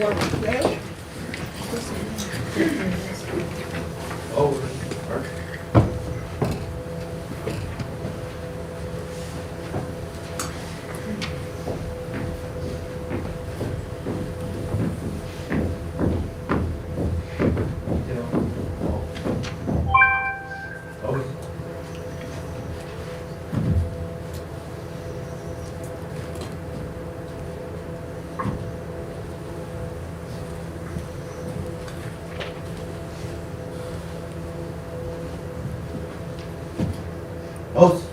for today. Oh, Oath.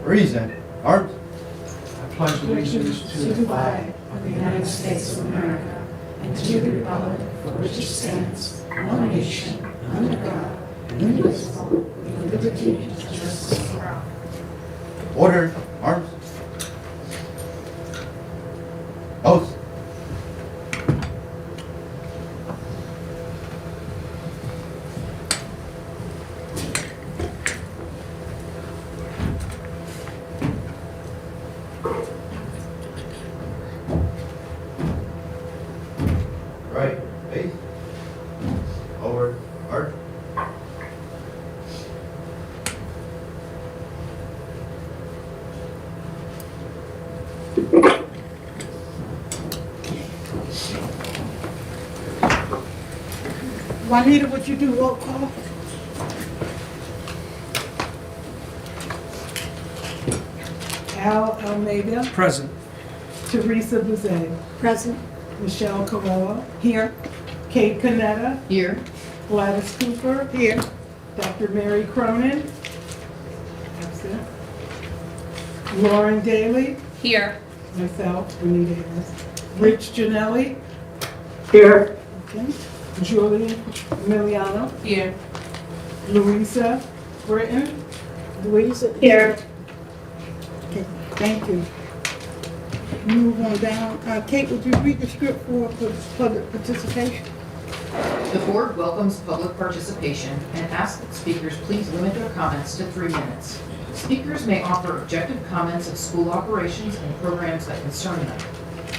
Reason. Arms. I pledge allegiance to the flag of the United States of America and to the republic for which it stands, one nation, under God, indivisible, with liberty and justice for all. Order. Arms. Oath. Right. Face. Over. Arch. Juanita, would you do roll call? Al Almeida, Present. Teresa Bouze, Present. Michelle Corella, Here. Kate Canetta, Here. Gladys Cooper. Here. Dr. Mary Cronin. Absent. Lauren Daly. Here. Myself, Renita Harris. Rich Janelli. Here. Okay. Julie Emiliano. Here. Louisa Britton. Louisa. Here. Okay, thank you. Move on down. Kate, would you read the script for public participation? The board welcomes public participation and asks that speakers please limit their comments to 3 minutes. Speakers may offer objective comments of school operations and programs that concern them.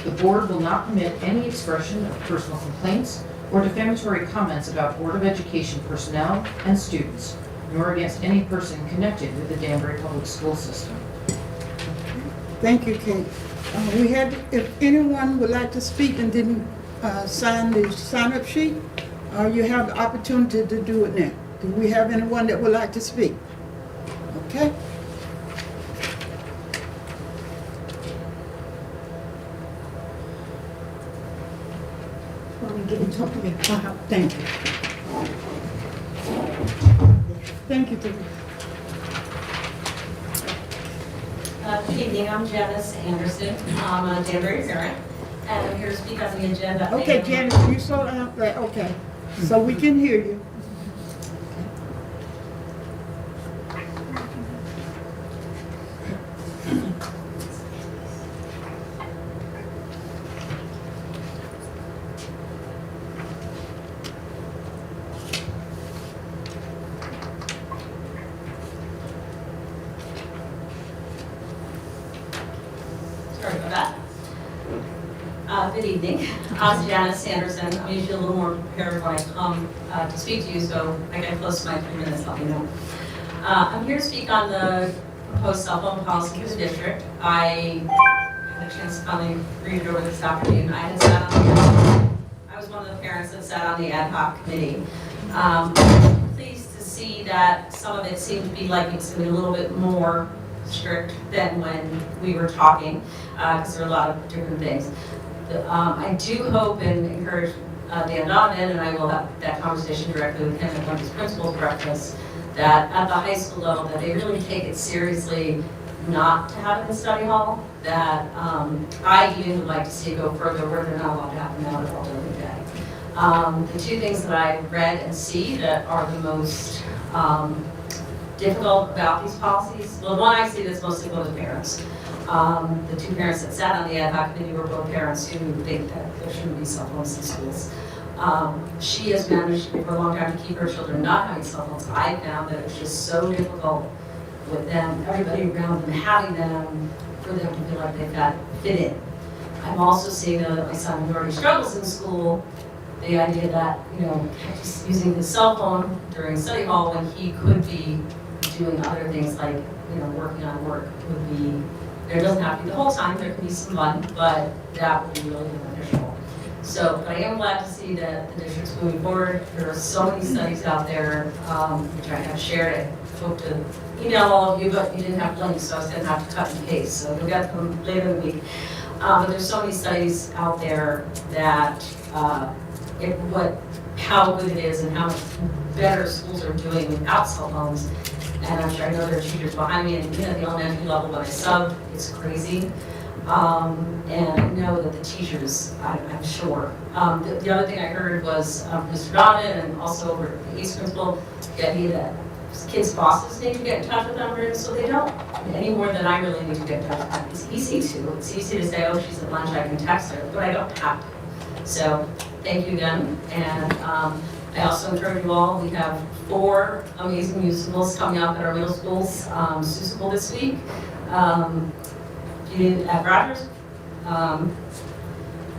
The board will not permit any expression of personal complaints or defamatory comments about Board of Education personnel and students, nor against any person connected with the Danbury Public School System. Thank you, Kate. We had, if anyone would like to speak and didn't sign the sign-up sheet, you have the opportunity to do it now. Do we have anyone that would like to speak? Okay. Thank you. Thank you, Teresa. Good evening, I'm Janice Anderson. I'm a Danbury parent, and I'm here to speak on the agenda. Okay, item- Janice, you slow down, right, okay, so we can hear you. Sorry about that. Good evening, I'm Janice Anderson. I'm usually a little more prepared when I come to speak to you, so I get close to my 3 minutes, let me know. I'm here to speak on the proposed cell phone policy for the district. I had a chance to finally read it over this afternoon. I was one of the parents that sat on the ad hoc committee. Pleased to see that some of it seemed to be like it's going to be a little bit more strict than when we were talking, because there are a lot of different things. I do hope and encourage Dan Donovan, and I will have that conversation directly with him at one of his principal breakfasts, that at the high school level, that they really take it seriously not to have it in study hall, that I even would like to see it go further where they're not allowed to have them out at all during the day. The two things that I read and see that are the most difficult about these policies, well, the one I see that's most difficult is parents. The two parents that sat on the ad hoc committee were both parents who think that there shouldn't be cell phones in schools. She has managed for a long time to keep her children not having cell phones. I found that it's just so difficult with them, everybody around them having them, for them to feel like they've got to fit in. I'm also seeing that my son already struggles in school, the idea that, just using his cell phone during study hall when he could be doing other things like, working on work would be, there doesn't have to be the whole time, there can be some fun, but that would be really beneficial. So, but I am glad to see that the district's moving forward. There are so many studies out there, which I have shared. I hope to email all of you, but you didn't have links, so I was going to have to cut and paste. So you'll get them later in the week. But there's so many studies out there that how good it is and how much better schools are doing without cell phones. And I'm sure I know there are teachers behind me, and at the elementary level, when I sub, it's crazy. And I know that the teachers, I'm sure. The other thing I heard was Mr. Donovan and also over at the East Principal, the idea that kids' bosses need to get in touch with them, so they don't, any more than I really need to get in touch with them. It's easy to. It's easy to say, oh, she's at lunch, I can text her, but I don't have to. So thank you again. And I also encourage you all, we have 4 amazing musicals coming up at our middle schools. Seussical this week. Beauty at Rogers,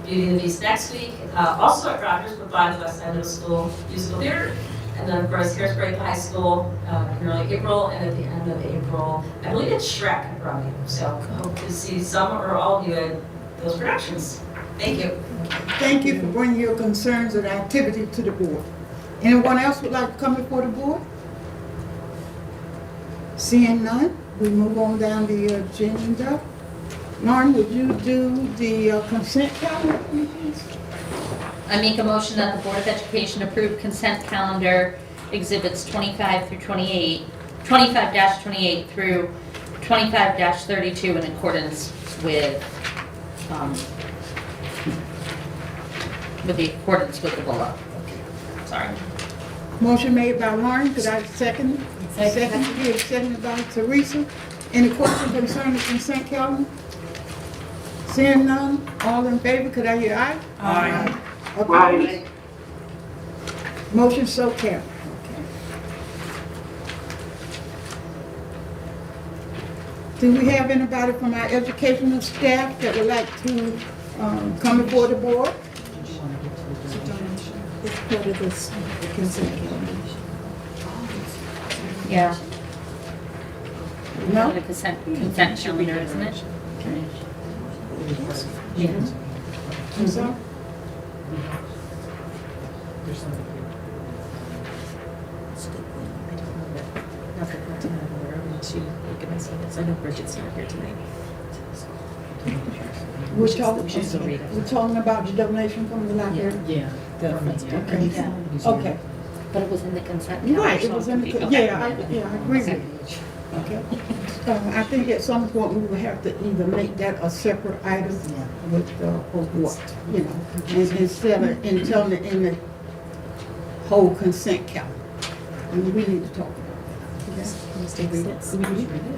Beauty and the Beast next week, also at Rogers, but by the West Side Middle School Musical Theater, and then of course Harrisburg High School in early April, and at the end of April, I believe it's Shrek at Brumby. So hope to see some or all of you at those productions. Thank you. Thank you for bringing your concerns and activity to the board. Anyone else would like to come before the board? Seeing none, we move on down the agenda. Lauren, would you do the consent calendar, please? I make a motion that the Board of Education approve consent calendar exhibits 25 through 28, 25-28 through 25-32 in accordance with the below. Sorry. Motion made by Lauren, could I second? Seconded by Teresa. Any questions concerning the consent calendar? Seeing none, all in favor, could I hear aye? Aye. Opposed? Motion so carried. Do we have anybody from our educational staff that would like to come before the board? It's part of this consent calendar. Yeah. No? The consent calendar, isn't it? Yeah. I'm sorry? I know Bridget's not here tonight. We're talking about the donation from the library? Yeah. Okay. Okay. But it was in the consent calendar. Right, it so was in the, okay. yeah, I agree with you. Okay. I think at some point we will have to either make that a separate item with, or what, instead of, in the whole consent calendar. And we need to talk about that.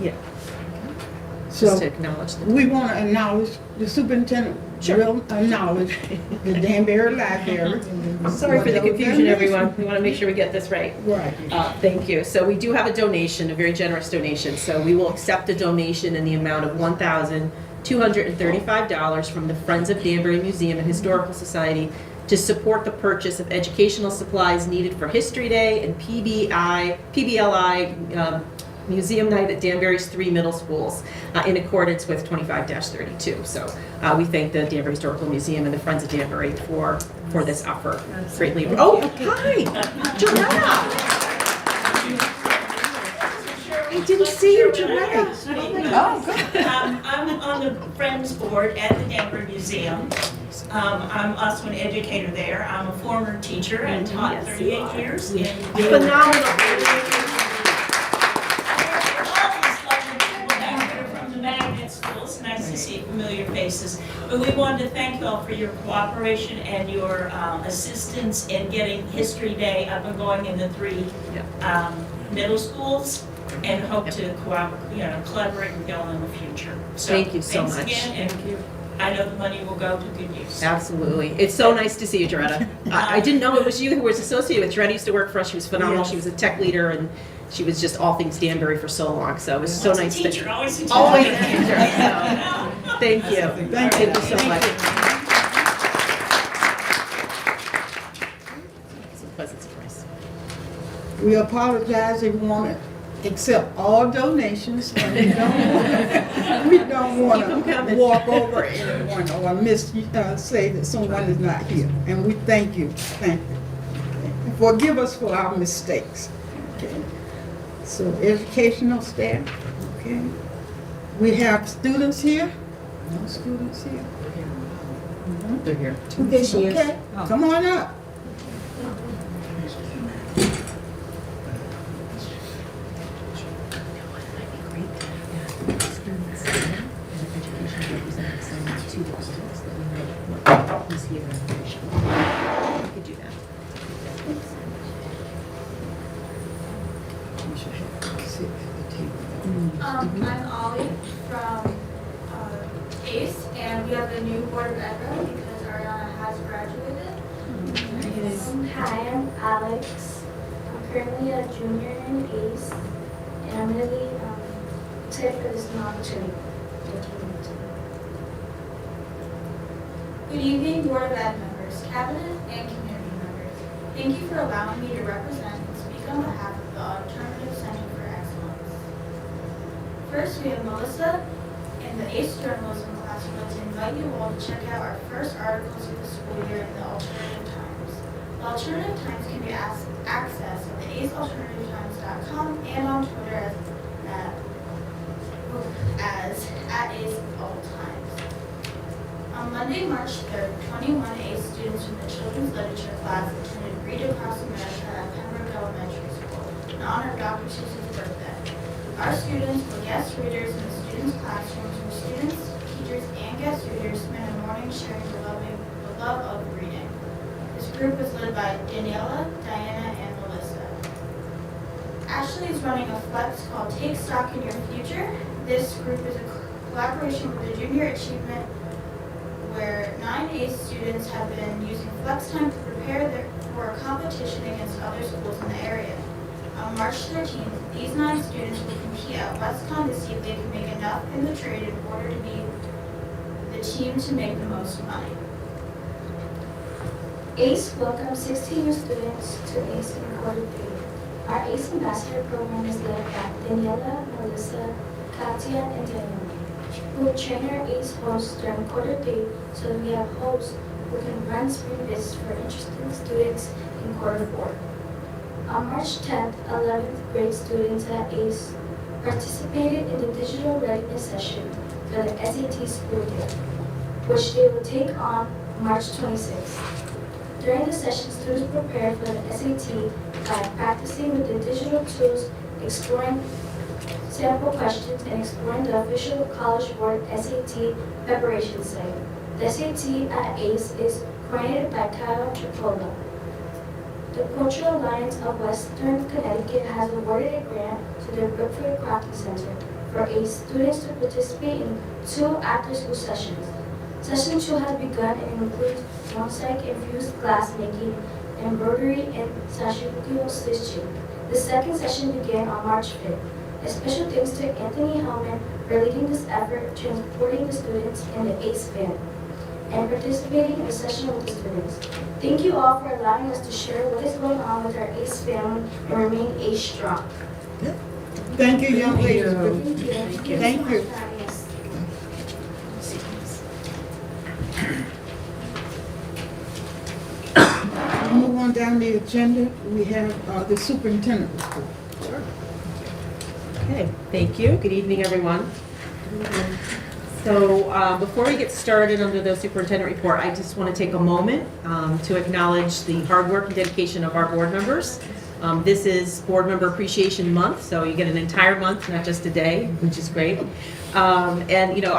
Yeah. So To acknowledge the. we want to acknowledge, the superintendent will acknowledge the Danbury Library. Sorry for the confusion, everyone. We want to make sure we get this right. Right. Thank you. So we do have a donation, a very generous donation. So we will accept a donation in the amount of $1,235 from the Friends of Danbury Museum and Historical Society to support the purchase of educational supplies needed for History Day and PBLI Museum Night at Danbury's 3 middle schools in accordance with 25-32. So we thank the Danbury Historical Museum and the Friends of Danbury for this offer. Greatly. Oh, hi, Joanna. I didn't see you, Joanna. Oh, good. I'm on the Friends Board at the Danbury Museum. I'm also an educator there. I'm a former teacher and taught 38 years in Phenomenal. from the magnet schools. Nice to see familiar faces. But we wanted to thank you all for your cooperation and your assistance in getting History Day up and going in the 3 middle schools. and hope to collaborate with y'all in the future. So Thank you so much. Thanks again, and I know the money will go to good use. Absolutely. It's so nice to see you, Doretta. I didn't know it was you who was associated with Doretta. Used to work for us. She was phenomenal. She was a tech leader, and she was just all things Danbury for so long. So it was so nice to Teacher, always a teacher. always a teacher. So, thank you. Thank you. so much. It's a pleasant surprise. We apologize if we want to accept all donations, and we don't want Keep 'em to coming. walk over anyone or say that someone is not here. And we thank you. Forgive us for our mistakes. Okay. So educational staff, okay. We have students here? No students here? They're here. Okay, come on up. I'm Ollie from ACE, and we have a new Board of Ed rep because Ariana has graduated. Hi, I'm Alex. I'm currently a junior in ACE, and I'm really excited for this new opportunity. Good evening, Board of Ed members, cabinet, and community members. Thank you for allowing me to represent and speak on behalf of the Alternative Center for Excellence. First, we have Melissa in the ACE journalism class who would like to invite you all to check out our first articles of the school year in the Alternative Times. The Alternative Times can be accessed at the acealternativetimes.com and on Twitter as at @AceAltTimes. On Monday, March 3rd, 21 ACE students from the Children's Literature class attended Read Across America at Pembroke Elementary School in honor of Dr. Seuss's birthday. Our students were guest readers in the students' classrooms where students, teachers, and guest readers spent a morning sharing the love of reading. This group was led by Daniela, Diana, and Melissa. Ashley is running a flex called Take Stock in Your Future. This group is a collaboration with the Junior Achievement where 9 ACE students have been using flex time to prepare for a competition against other schools in the area. On March 13th, these 9 students will compete at WestCon to see if they can make enough in the trade in order to be the team to make the most money. ACE welcomes 16 new students to ACE in quarter 3. Our ACE Ambassador program is led by Daniela, Melissa, Katya, and Diana. We will train our ACE hosts during quarter 3 so that we have hosts who can run spring visits for interested students in quarter 4. On March 10th, 11th grade students at ACE participated in the digital readiness session for the SAT school year, which they will take on March 26th. During the session, students prepared for the SAT by practicing with the digital tools, exploring sample questions, and exploring the official College Board SAT preparation site. The SAT at ACE is coordinated by Kyle Tripolo. The Cultural Alliance of Western Connecticut has awarded a grant to the Brookfield Crafting Center for ACE students to participate in 2 after-school sessions. Session 2 has begun and includes mosaic-infused glass making, embroidery, and sashiko stitching. The second session began on March 5th. A special thanks to Anthony Hellman for leading this effort, transporting the students in the ACE van, and participating in the session with the students. Thank you all for allowing us to share what is going on with our ACE family and remain ACE strong. Thank you, young ladies. Thank you. Thank you. We'll move on down the agenda. We have the superintendent report. Okay, thank you. Good evening, everyone. So before we get started under the superintendent report, I just want to take a moment to acknowledge the hard work and dedication of our board members. This is Board Member Appreciation Month, so you get an entire month, not just a day, which is great. And you know,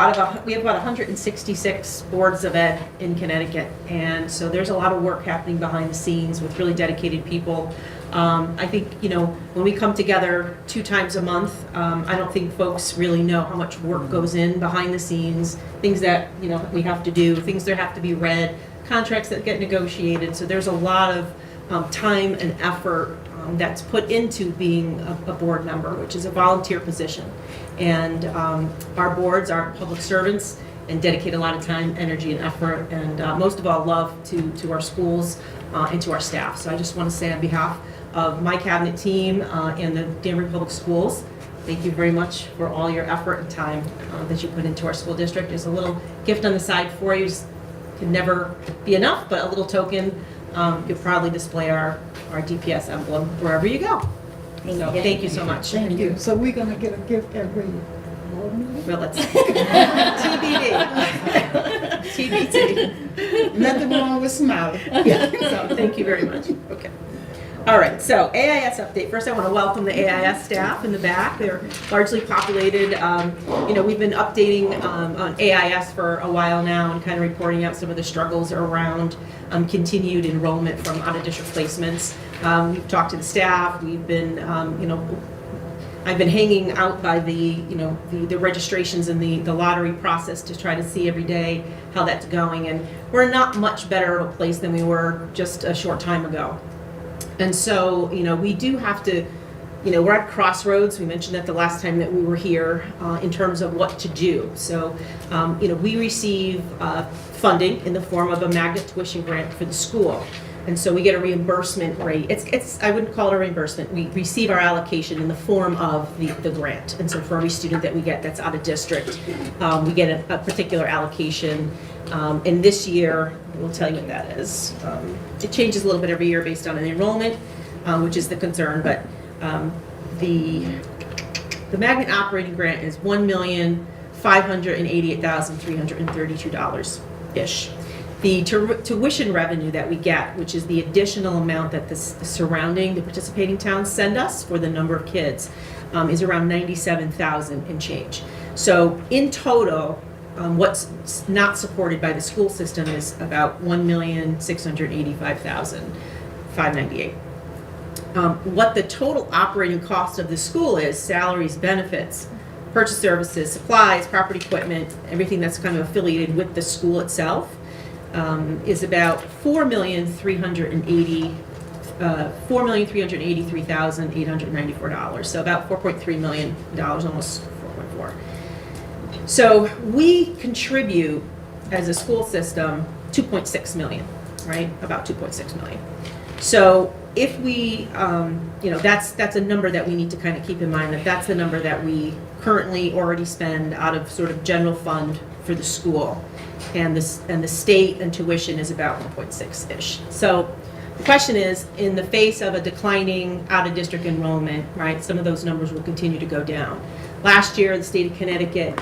we have about 166 boards of ed in Connecticut, and so there's a lot of work happening behind the scenes with really dedicated people I think, when we come together 2 times a month, I don't think folks really know how much work goes in behind the scenes, things that, we have to do, things that have to be read, contracts that get negotiated. So there's a lot of time and effort that's put into being a board member, which is a volunteer position. And our boards are public servants and dedicate a lot of time, energy, and effort, and most of all, love to our schools and to our staff. So I just want to say on behalf of my cabinet team and the Danbury Public Schools, thank you very much for all your effort and time that you put into our school district. There's a little gift on the side for you. It can never be enough, but a little token. You could probably display our DPS emblem wherever you go. So thank you so much. Thank you. So we're gonna get a gift every board meeting? Well, let's TBD. TBD. Nothing wrong with smiling. So thank you very much. Okay. All right, so AIS update. First, I want to welcome the AIS staff in the back. They're largely populated. We've been updating on AIS for a while now and kind of reporting out some of the struggles around continued enrollment from out-of-district placements. We've talked to the staff. We've been, I've been hanging out by the registrations and the lottery process to try to see every day how that's going. And we're not much better of a place than we were just a short time ago. And so, we do have to, we're at crossroads. We mentioned that the last time that we were here in terms of what to do. So, we receive funding in the form of a magnet tuition grant for the school. And so we get a reimbursement rate. I wouldn't call it a reimbursement. We receive our allocation in the form of the grant. And so for every student that we get that's out of district, we get a particular allocation. And this year, we'll tell you what that is. It changes a little bit every year based on an enrollment, which is the concern. But the magnet operating grant is $1,588,332-ish. The tuition revenue that we get, which is the additional amount that the participating towns send us for the number of kids, is around $97,000 and change. So in total, what's not supported by the school system is about $1,685,598. What the total operating cost of the school is, salaries, benefits, purchase services, supplies, property equipment, everything that's kind of affiliated with the school itself, is about $4,383,894. So about $4.3 million, almost 4.4. So we contribute as a school system 2.6 million, right? About 2.6 million. So if we, that's a number that we need to kind of keep in mind, that's the number that we currently already spend out of sort of general fund for the school. And the state and tuition is about 1.6-ish. So the question is, in the face of a declining out-of-district enrollment, right, some of those numbers will continue to go down. Last year, the state of Connecticut,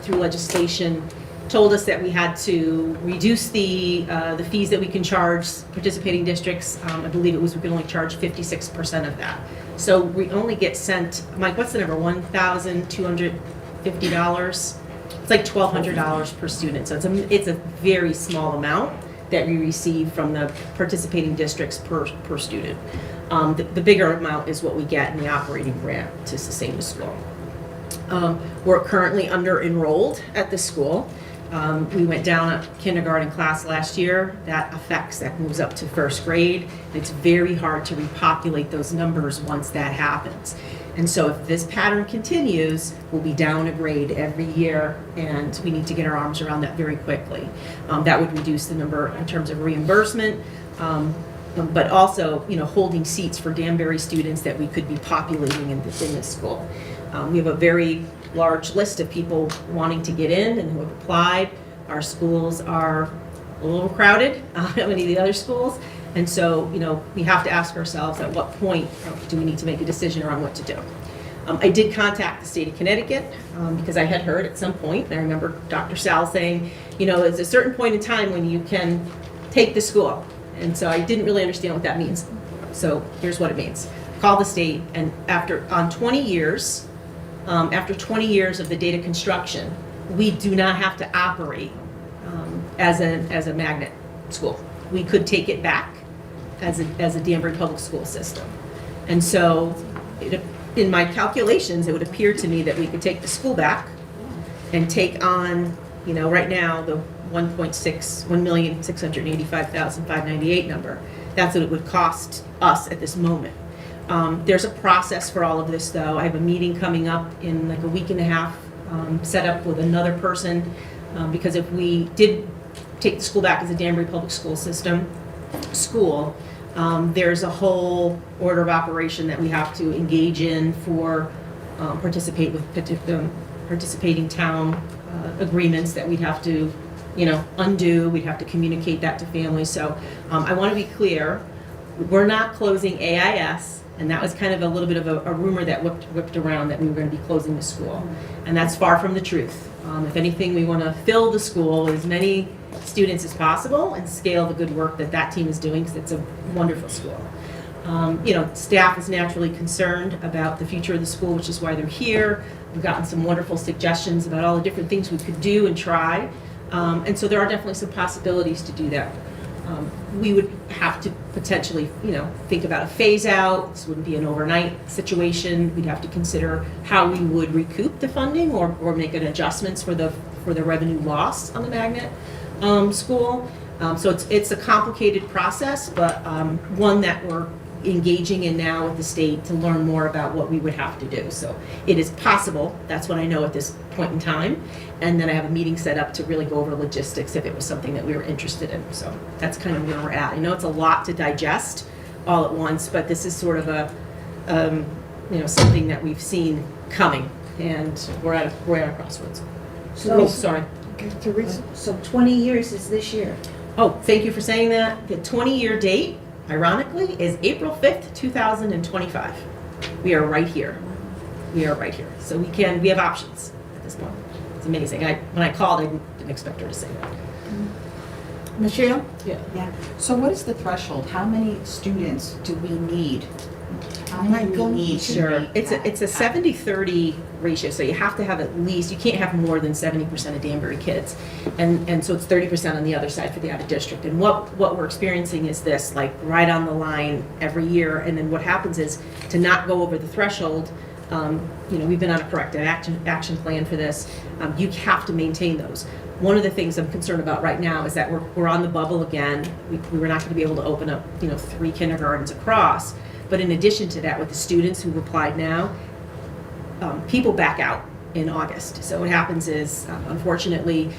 through legislation, told us that we had to reduce the fees that we can charge participating districts. I believe it was we could only charge 56% of that. So we only get sent, Mike, what's the number? $1,250. It's like $1,200 per student. So it's a very small amount that we receive from the participating districts per student. The bigger amount is what we get in the operating grant to sustain the school. We're currently under enrolled at the school. We went down a kindergarten class last year. That moves up to first grade. It's very hard to repopulate those numbers once that happens. And so if this pattern continues, we'll be down a grade every year, and we need to get our arms around that very quickly. That would reduce the number in terms of reimbursement, but also, holding seats for Danbury students that we could be populating in this school. We have a very large list of people wanting to get in and who have applied. Our schools are a little crowded, many of the other schools. And so, we have to ask ourselves at what point do we need to make a decision around what to do. I did contact the state of Connecticut because I had heard at some point, and I remember Dr. Sal saying, there's a certain point in time when you can take the school. And so I didn't really understand what that means. So here's what it means. Call the state, and after 20 years of the data construction, we do not have to operate as a magnet school. We could take it back as a Danbury public school system. And so, in my calculations, it would appear to me that we could take the school back and take on, right now, the 1,685,598 number. That's what it would cost us at this moment. There's a process for all of this, though. I have a meeting coming up in like a week and a half, set up with another person, because if we did take the school back as a Danbury Public School System school, there's a whole order of operation that we have to engage in for participating town agreements that we'd have to, undo. We'd have to communicate that to families. So I want to be clear, we're not closing AIS, and that was kind of a little bit of a rumor that whipped around that we were going to be closing the school. And that's far from the truth. If anything, we want to fill the school with as many students as possible and scale the good work that team is doing, because it's a wonderful school. Staff is naturally concerned about the future of the school, which is why they're here. We've gotten some wonderful suggestions about all the different things we could do and try. And so there are definitely some possibilities to do that. We would have to potentially, think about a phase out. This wouldn't be an overnight situation. We'd have to consider how we would recoup the funding or make an adjustments for the revenue loss on the magnet school. So it's a complicated process, but one that we're engaging in now with the state to learn more about what we would have to do. So it is possible. That's what I know at this point in time. And then I have a meeting set up to really go over logistics if it was something that we were interested in. So that's kind of where we're at. I know it's a lot to digest all at once, but this is sort of a, something that we've seen coming, and we're at a crossroads. So, Sorry. Okay, Teresa? so 20 years is this year. Oh, thank you for saying that. The 20-year date, ironically, is April 5th, 2025. We are right here. We are right here. So we have options at this point. It's amazing. When I called, I didn't expect her to say that. Michelle? Yeah, so what is the threshold? How many students do we need? How My many do we goodness. need to Sure. make It's a that? 70-30 ratio, so you have to have at least, you can't have more than 70% of Danbury kids. And so it's 30% on the other side for the out-of-district. And what we're experiencing is this, like right on the line every year. And then what happens is, to not go over the threshold, we've been on a corrective action plan for this. You have to maintain those. One of the things I'm concerned about right now is that we're on the bubble again. We were not going to be able to open up, 3 kindergartens across. But in addition to that, with the students who've applied now, people back out in August. So what happens is, unfortunately,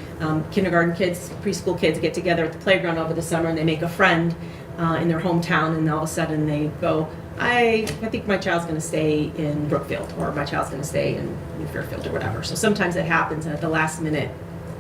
kindergarten kids, preschool kids get together at the playground over the summer and they make a friend in their hometown, and all of a sudden they go, I think my child's going to stay in Brookfield, or my child's going to stay in New Fairfield, or whatever. So sometimes that happens, and at the last minute,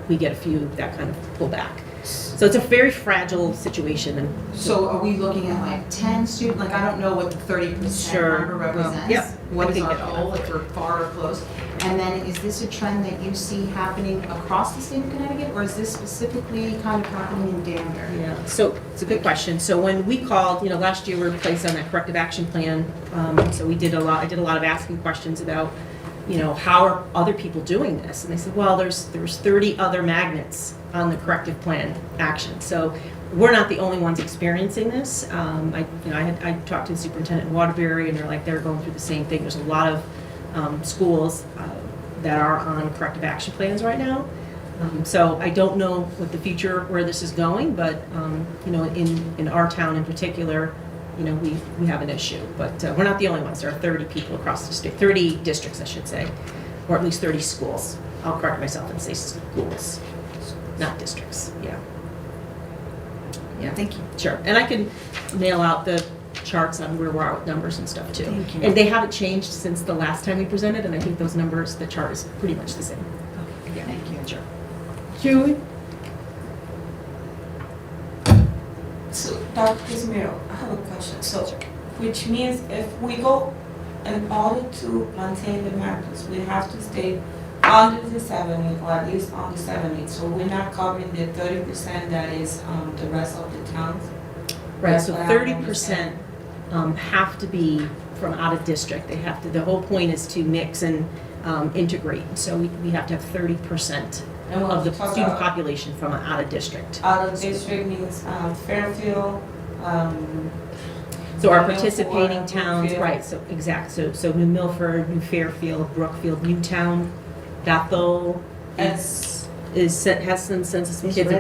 we get a few that kind of pull back. So it's a very fragile situation. And So are we looking at like 10 students? Like, I don't know what the 30% Sure. number represents. Yep. What I is think our that- goal, if we're far or close? And then is this a trend that you see happening across the state of Connecticut, or is this specifically kind of happening in Danbury? Yeah, so it's a good question. So when we called, last year we were placed on that corrective action plan. So I did a lot of asking questions about, how are other people doing this? And they said, well, there's 30 other magnets on the corrective plan action. So we're not the only ones experiencing this. I talked to the superintendent in Waterbury, and they're going through the same thing. There's a lot of schools that are on corrective action plans right now. So I don't know what the future, where this is going, but in our town in particular, we have an issue. But we're not the only ones. There are 30 people across the state, 30 districts, I should say, or at least 30 schools. I'll correct myself and say schools, not districts. Yeah. Yeah. Thank you. Sure. And I can mail out the charts on where we're at with numbers and stuff too. Thank you. And they haven't changed since the last time we presented, and I think those numbers, the chart is pretty much the same. Okay, thank you. Sure. Julie? So, Dr. Ismail, I have a question. So, which means if we go, in order to maintain the magnets, we have to stay under the 70, or at least under 70. So we're not covering the 30% that is the rest of the towns. Right, That's so what I don't 30% have to be from out of district. They have to, the whole point is to mix and integrate. So we have to have 30% And of the talk student about population from out of district. out of district means Fairfield, So our New Milford, participating towns, Brookfield. right, so, exact, so New Milford, New Fairfield, Brookfield, Newtown, Bethel has some census kids.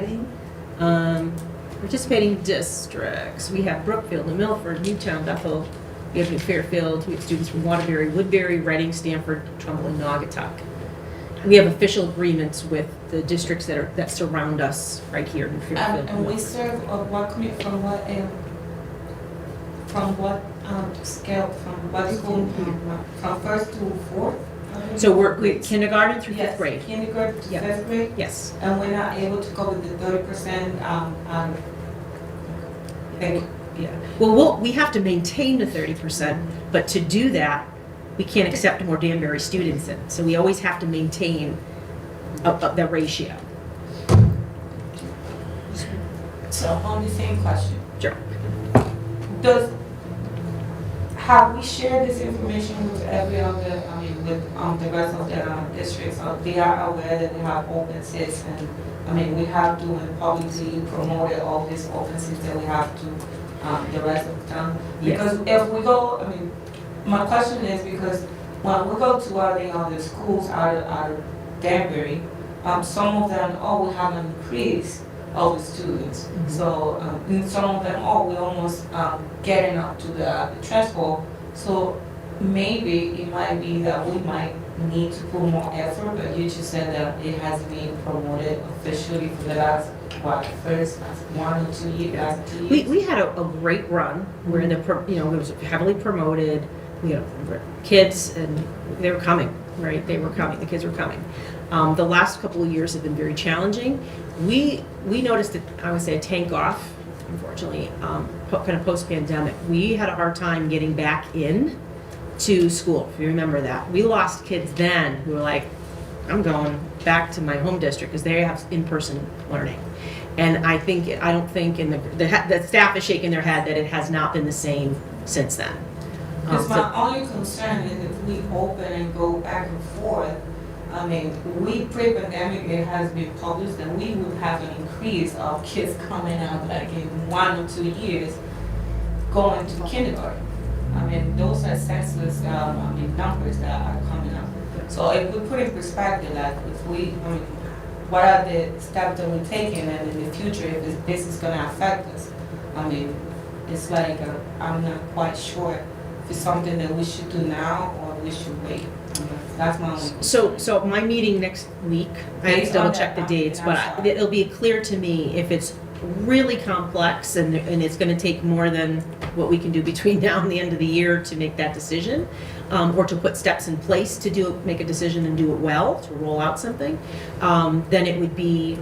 Participating districts, we have Brookfield, New Milford, Newtown, Bethel, we have New Fairfield, we have students from Waterbury, Woodbury, Reading, Stanford, Trumbull, and Naugatuck. We have official agreements with the districts that surround us right here in Fairfield. And we serve what from what scale, from what school, from first to fourth? So we're kindergarten through Yes, fifth grade. kindergarten to Yeah. fifth grade, Yes. and we're not able to go with the 30%, thank you. Yeah. Well, we have to maintain the 30%, but to do that, we can't accept more Danbury students in. So we always have to maintain the ratio. So on the same question, Sure. have we shared this information with every other, with the rest of the districts? So they are aware that we have open seats, and we have to and publicly promoted all these open seats that we have to the rest of the town? Yes. Because if we go, my question is because when we go to other schools out of Danbury, some of them, we have an increase of the students. Mhm. So in some of them, we almost getting up to the threshold. So maybe it might be that we might need to put more effort, but you just said that it has been promoted officially for the last, first 1 or 2 years, last 2 years? We had a great run. We're in the, it was heavily promoted. We had kids and they were coming, right? They were coming, the kids were coming. The last couple of years have been very challenging. We noticed that, I would say, a tank off, unfortunately, kind of post-pandemic. We had a hard time getting back in to school, if you remember that. We lost kids then who were like, I'm going back to my home district because they have in-person learning. And I don't think the staff is shaking their head that it has not been the same since then. Because my only concern is if we open and go back and forth, we pre-pandemic, it has been published that we will have an increase of kids coming out like in 1 or 2 years going to kindergarten. Those are senseless, numbers that are coming up. So if we put in perspective, like if we, what are the steps that we're taking and in the future if this is gonna affect us? It's like, I'm not quite sure if it's something that we should do now or we should wait. That's my only. So my meeting next week, I have to double check the dates, but it'll be clear to me if it's really complex and it's gonna take more than what we can do between now and the end of the year to make that decision, or to put steps in place to make a decision and do it well, to roll out something, then it would be,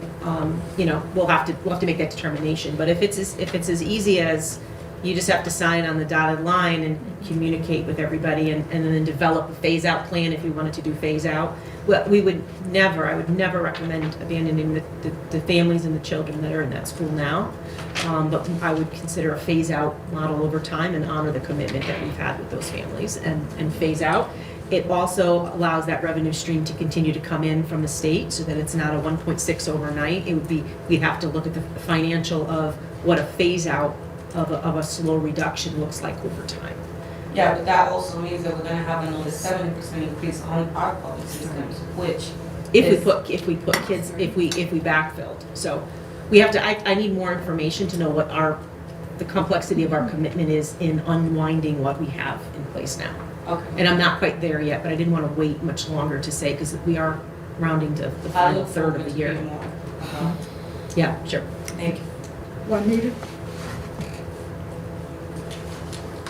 we'll have to make that determination. But if it's as easy as you just have to sign on the dotted line and communicate with everybody and then develop a phase-out plan if we wanted to do phase-out. Well, I would never recommend abandoning the families and the children that are in that school now. But I would consider a phase-out model over time and honor the commitment that we've had with those families and phase out. It also allows that revenue stream to continue to come in from the state so that it's not a 1.6 overnight. We'd have to look at the financial of what a phase-out of a slow reduction looks like over time. Yeah, but that also means that we're gonna have another 70% increase on our public systems, which If we backfilled. So we have to, I need more information to know what the complexity of our commitment is in unwinding what we have in place now. Okay. And I'm not quite there yet, but I didn't want to wait much longer to say, because we are rounding to the I final look third forward of the to year. hearing more about it. Yeah, sure. Thank you. Juanita?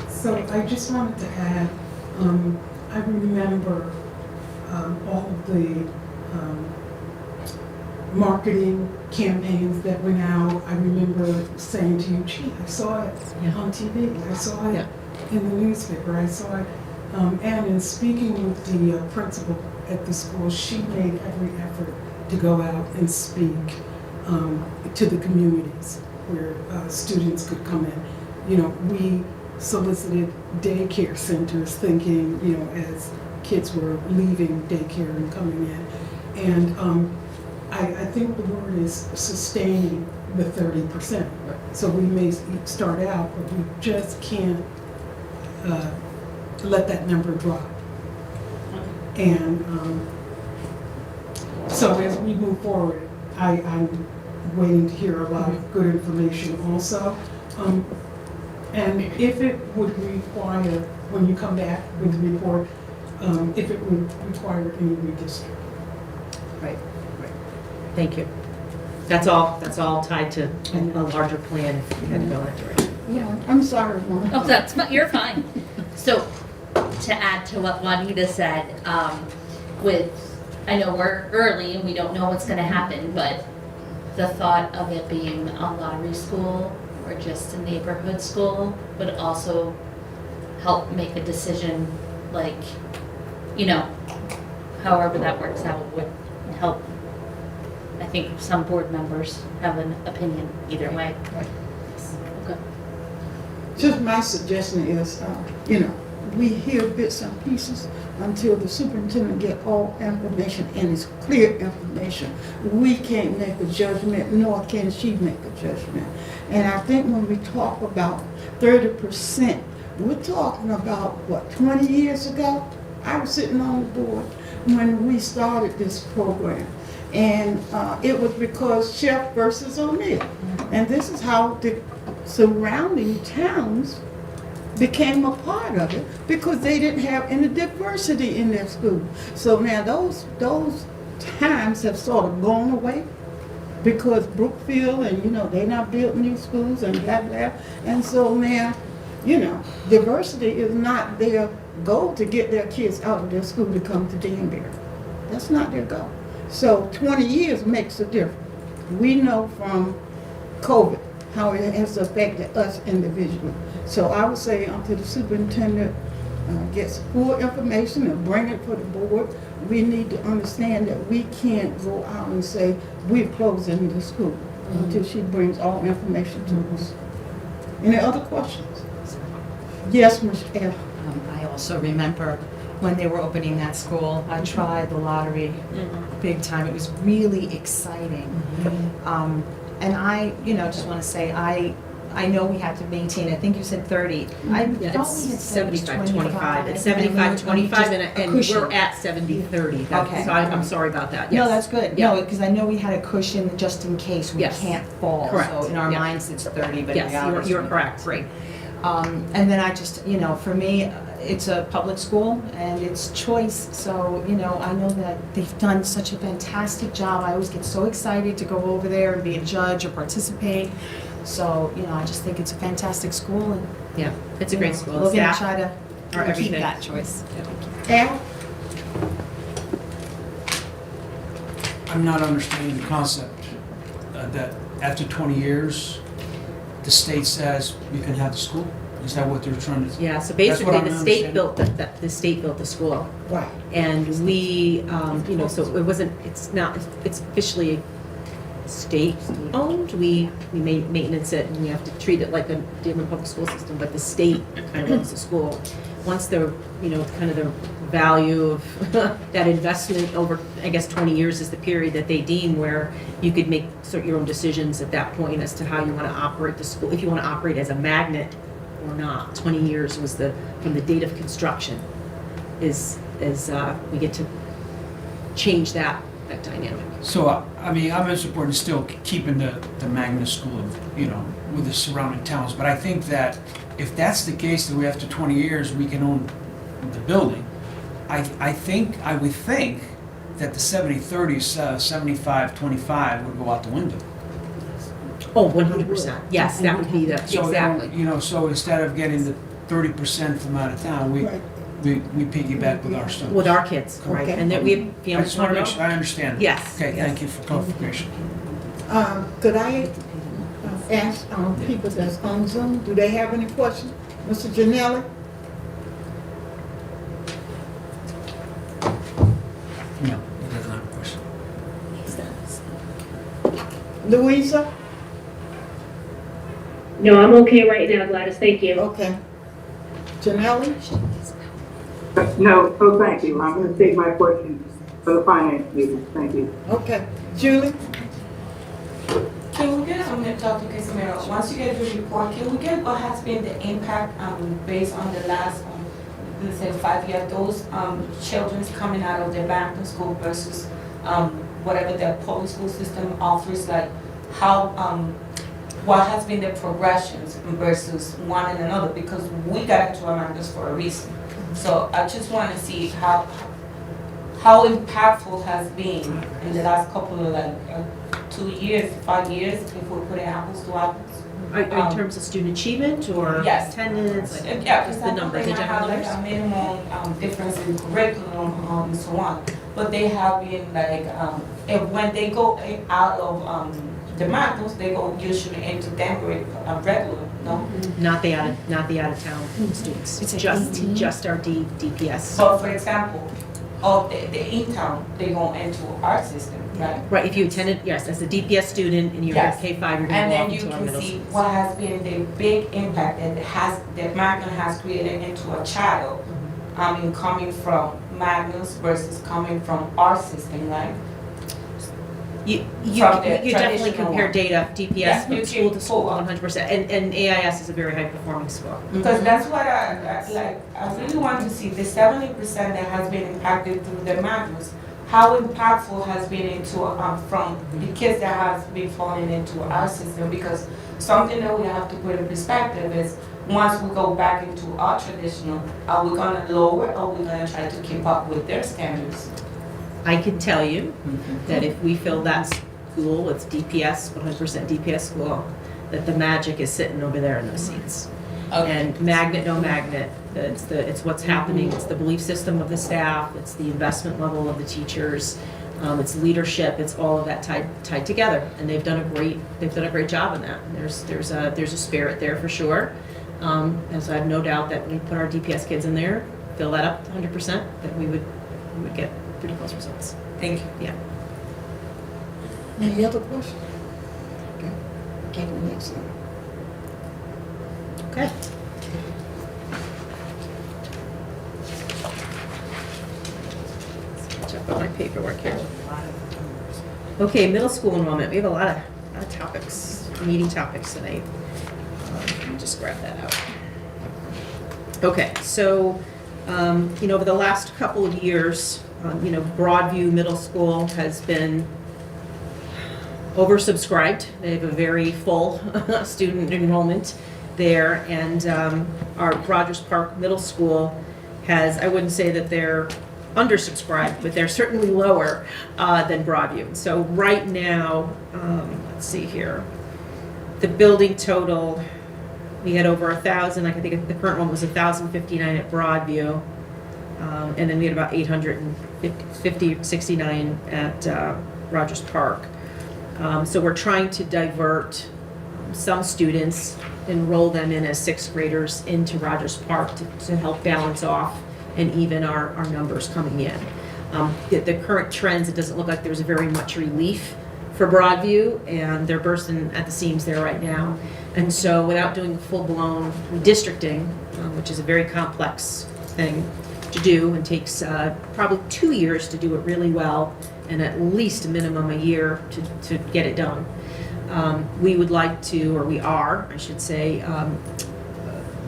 So I just wanted to add, I remember all of the marketing campaigns that went out. I remember saying to you, gee, I saw it on TV, I saw it in the newspaper, I saw it. And in speaking with the principal at the school, she made every effort to go out and speak to the communities where students could come in. We solicited daycare centers thinking, as kids were leaving daycare and coming in. And I think the word is sustaining the 30%. So we may start out, but we just can't let that number drop. And so as we move forward, I'm waiting to hear a lot of good information also. And if it would require, when you come back with the report, if it would require any redistricting. Right. Thank you. That's all tied to a larger plan if we had to go in that direction. Yeah, I'm sorry, Mom. Oh, you're fine. So, to add to what Juanita said, I know we're early and we don't know what's gonna happen, but the thought of it being a lottery school or just a neighborhood school would also help make a decision, like, however that works out would help. I think some board members have an opinion either way. Okay. Just my suggestion is, we hear bits and pieces until the superintendent get all information and it's clear information. We can't make a judgment, nor can she make a judgment. And I think when we talk about 30%, we're talking about, 20 years ago? I was sitting on the board when we started this program. And it was because Chef versus O'Neill. And this is how the surrounding towns became a part of it, because they didn't have any diversity in their school. So now those times have sort of gone away, because Brookfield and, they not built new schools and blah, blah. And so now, diversity is not their goal to get their kids out of their school to come to Danbury. That's not their goal. So 20 years makes a difference. We know from COVID how it has affected us individually. So I would say until the superintendent gets full information and bring it for the board, we need to understand that we can't go out and say we're closing the school until she brings all information to us. Any other questions? Yes, Michelle. I also remember when they were opening that school, I tried the lottery big time. It was really exciting. And I, just want to say, I know we had to maintain, I think you said 30. I thought we had said it was 75-25. It's and then 75-25 and cushion. we're at 70-30. Okay. So I'm sorry about that, No, yes. that's good. Yeah. No, because I know we had a cushion just in case we Yes. can't fall. Correct. So in our Yeah. minds, it's 30, but in Yes, reality, you're it's correct. 25. Great. And then I just, for me, it's a public school and it's choice. So, I know that they've done such a fantastic job. I always get so excited to go over there and be a judge or participate. So, I just think it's a fantastic school and Yeah, it's a great school. we're going to Staff try to are keep everything. that choice. Al? I'm not understanding the concept that after 20 years, the state says you can have the school? Is that what they're trying to? Yeah, so That's basically what I'm the state understanding. built, the state built the school. Right. And we, so it's officially state-owned. We maintenance it and we have to treat it like a Dearborn Public School System, but the state kind of runs the school. Once the, kind of the value of that investment over, I guess, 20 years is the period that they deem where you could make sort of your own decisions at that point as to how you want to operate the school, if you want to operate as a magnet or not. 20 years was from the date of construction is we get to change that dynamic. So, I'm in support of still keeping the magnet school, with the surrounding towns. But I think that if that's the case, that we after 20 years, we can own the building, I would think that the 70-30, 75-25 would go out the window. Oh, 100%. Yes, that would be So, exactly. so instead of getting the 30% from out of town, we Right. piggyback with our students. With our kids, right? Okay. And that we have I families just want to make know. sure I understand. Yes. Okay, yes. thank you for clarification. Could I ask people that's on Zoom, do they have any questions? Mr. Janelli? No, he doesn't have a question. Louisa? No, I'm okay right now, Gladys, thank you. Okay. Janelli? No, so thank you. I'm going to take my question for the finance meeting. Thank you. Okay. Julie? Can we get can Dr. Casimiro, once you get the report, can we get what has been the impact based on the last, let's say 5 years, those children coming out of the Barrington school versus whatever the public school system offers, like how, what has been the progressions versus one and another, because we got into Amanda's for a reason. So I just want to see how impactful has been in the last couple of 2 years, 5 years, if we're putting apples to apples. In terms of student achievement or Yes. attendance? Yeah, Just the numbers, they the might have general like numbers? a minimum difference in curriculum and so on. But they have been like, when they go out of the Magnus, they go usually into Danbury regular, no? Not the out of town students. It's just our DPS. So for example, of the in-town, they go into our system, right? Right, if you attended, yes, as a DPS student and you're Yes. at K-5, you're And going to then walk you into our can middle see school. what has been the big impact that Magnus has created into a child, coming from Magnus versus coming from our system, right? You From the definitely traditional compare one. data, Yeah, DPS, you from school to can school, pull up. 100%. And AIS is a very high-performing school. Because that's what I really want to see, the 70% that has been impacted through the Magnus, how impactful has been into, from the kids that has been falling into our system, because something that we have to put in perspective is, once we go back into our traditional, are we gonna lower, or are we gonna try to keep up with their standards? I can tell you that if we fill that school with DPS, 100% DPS school, that the magic is sitting over there in those seats. And magnet, no magnet, it's what's happening, it's the belief system of the staff, it's the investment level of the teachers, it's leadership, it's all of that tied together. And they've done a great job in that. There's a spirit there for sure. And so I have no doubt that when we put our DPS kids in there, fill that up 100%, that we would get pretty close results. Thank you. Yeah. Any other questions? Okay. Okay, the next one. Okay. Let's catch up on my paperwork here. Okay, middle school enrollment. We have a lot of topics, meeting topics tonight. Let me just grab that out. Okay, so, over the last couple of years, Broadview Middle School has been oversubscribed. They have a very full student enrollment there, and our Rogers Park Middle School has, I wouldn't say that they're undersubscribed, but they're certainly lower than Broadview. So right now, let's see here, the building total, we had over 1,000, I think the current one was 1,059 at Broadview, and then we had about 869 at Rogers Park. So we're trying to divert some students, enroll them in as sixth graders into Rogers Park to help balance off and even our numbers coming in. The current trends, it doesn't look like there's very much relief for Broadview, and they're bursting at the seams there right now. And so without doing full-blown redistricting, which is a very complex thing to do and takes probably 2 years to do it really well, and at least a minimum a year to get it done. We would like to, or we are, I should say,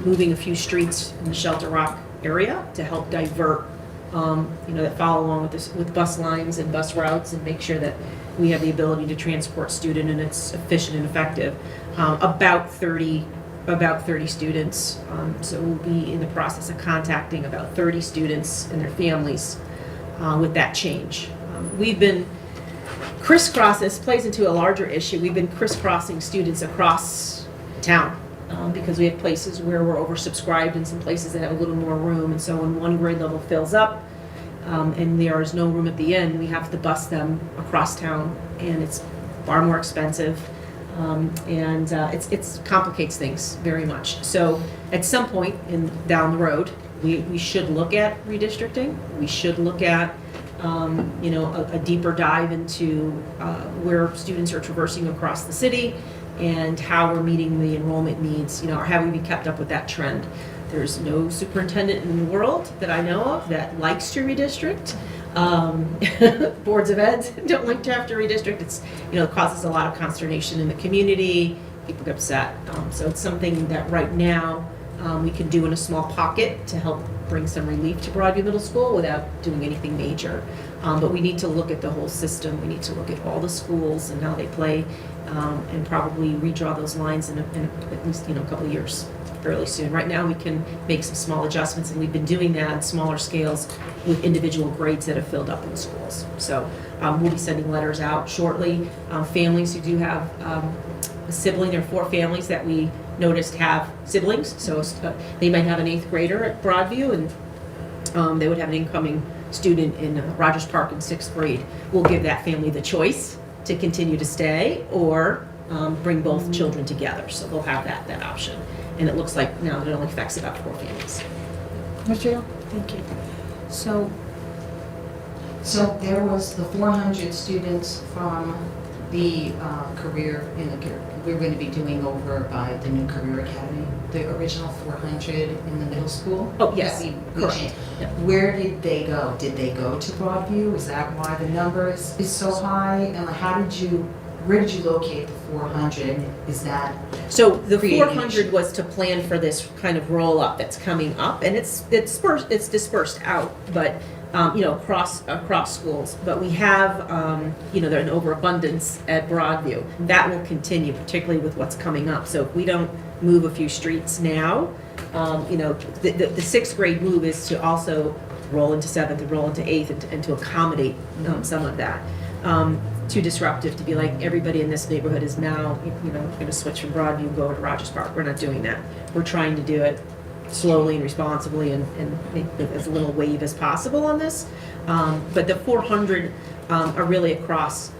moving a few streets in the Shelter Rock area to help divert, that follow along with bus lines and bus routes and make sure that we have the ability to transport student and it's efficient and effective. About 30 students. So we'll be in the process of contacting about 30 students and their families with that change. We've been this plays into a larger issue. We've been crisscrossing students across town because we have places where we're oversubscribed and some places that have a little more room. And so when one grade level fills up and there is no room at the end, we have to bus them across town, and it's far more expensive. And it complicates things very much. So at some point down the road, we should look at redistricting. We should look at a deeper dive into where students are traversing across the city and how we're meeting the enrollment needs, or have we kept up with that trend. There's no superintendent in the world that I know of that likes to redistrict. Boards of eds don't like to have to redistrict. It's, it causes a lot of consternation in the community. People get upset. So it's something that right now we can do in a small pocket to help bring some relief to Broadview Middle School without doing anything major. But we need to look at the whole system. We need to look at all the schools and how they play, and probably redraw those lines in at least a couple of years, fairly soon. Right now, we can make some small adjustments, and we've been doing that on smaller scales with individual grades that have filled up in the schools. So we'll be sending letters out shortly. Families who do have a sibling, there are 4 families that we noticed have siblings. So they might have an 8th grader at Broadview, and they would have an incoming student in Rogers Park in 6th grade. We'll give that family the choice to continue to stay or bring both children together. So they'll have that option. And it looks like now it only affects about 4 families. Michelle? Thank you. So there was the 400 students from the career we're going to be doing over by the new Career Academy, the original 400 in the middle school. Oh, yes, that we correct. changed. Yeah. Where did they go? Did they go to Broadview? Is that why the number is so high? And where did you locate the 400? Is that So the creating 400 was to plan for this kind of roll up that's coming up, and it's dispersed out, but across schools. But we have there's an overabundance at Broadview. That will continue, particularly with what's coming up. So if we don't move a few streets now, the 6th grade move is to also roll into 7th and roll into 8th and to accommodate some of that. Too disruptive to be like everybody in this neighborhood is now going to switch from Broadview and go over to Rogers Park. We're not doing that. We're trying to do it slowly and responsibly and make as little wave as possible on this. But the 400 are really across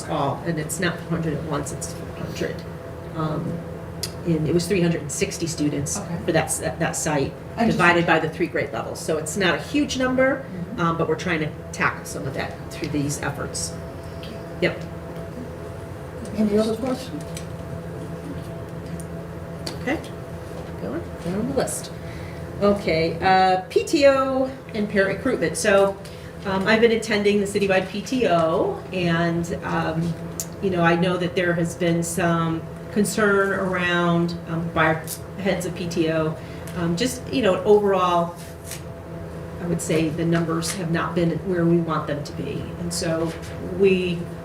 all, and it's not 400 at once, it's 400. And it was 360 students for that site, divided by the 3 grade levels. So it's not a huge number, but we're trying to tackle some of that through these efforts. Yep. Any other questions? Okay. Going on the list. Okay, PTO and parent recruitment. So I've been attending the citywide PTO, and I know that there has been some concern around by our heads of PTO. Overall, I would say the numbers have not been where we want them to be, and so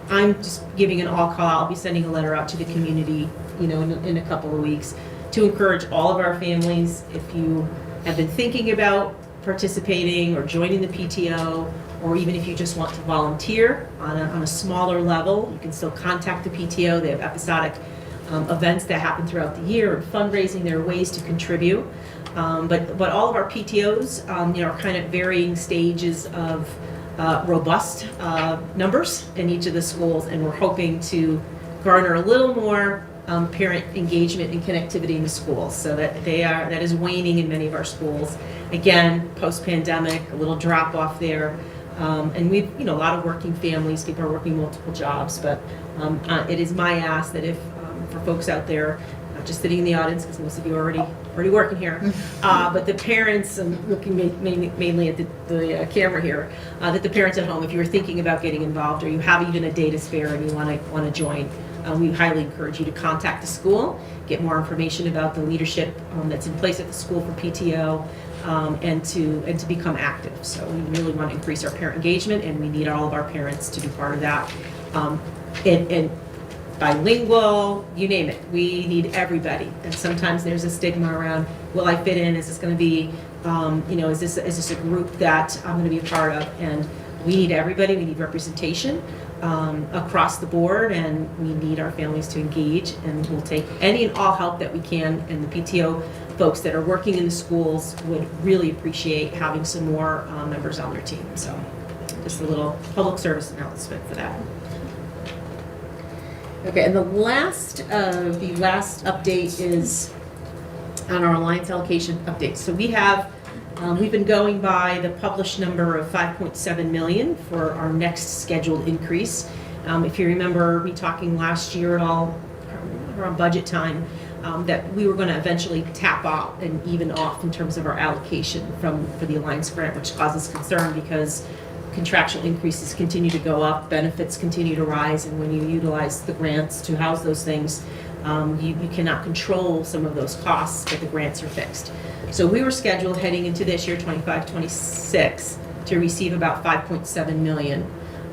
I'm just giving an all call. I'll be sending a letter out to the community, in a couple of weeks, to encourage all of our families, if you have been thinking about participating or joining the PTO, or even if you just want to volunteer on a smaller level, you can still contact the PTO. They have episodic events that happen throughout the year, and fundraising. There are ways to contribute. But all of our PTOs, are kind of varying stages of robust numbers in each of the schools, and we're hoping to garner a little more parent engagement and connectivity in the schools, so that that is waning in many of our schools. Again, post-pandemic, a little drop off there, and we've a lot of working families. People are working multiple jobs, but it is my ask that if for folks out there, not just sitting in the audience, because most of you are already working here, but the parents, I'm looking mainly at the camera here, that the parents at home, if you're thinking about getting involved, or you have even a day to spare and you want to join, we highly encourage you to contact the school, get more information about the leadership that's in place at the school for PTO, and to become active. So we really want to increase our parent engagement, and we need all of our parents to be part of that. And bilingual, you name it. We need everybody. And sometimes there's a stigma around, will I fit in? Is this going to be, is this a group that I'm going to be a part of? And we need everybody. We need representation across the board, and we need our families to engage. And we'll take any and all help that we can. And the PTO folks that are working in the schools would really appreciate having some more members on their team. So just a little public service announcement for that. Okay, and the last update is on our Alliance allocation update. So we've been going by the published number of 5.7 million for our next scheduled increase. If you remember me talking last year at all, around budget time, that we were going to eventually tap out and even off in terms of our allocation for the Alliance grant, which causes concern because contractual increases continue to go up, benefits continue to rise, and when you utilize the grants to house those things, you cannot control some of those costs, but the grants are fixed. So we were scheduled heading into this year, 25-26, to receive about 5.7 million.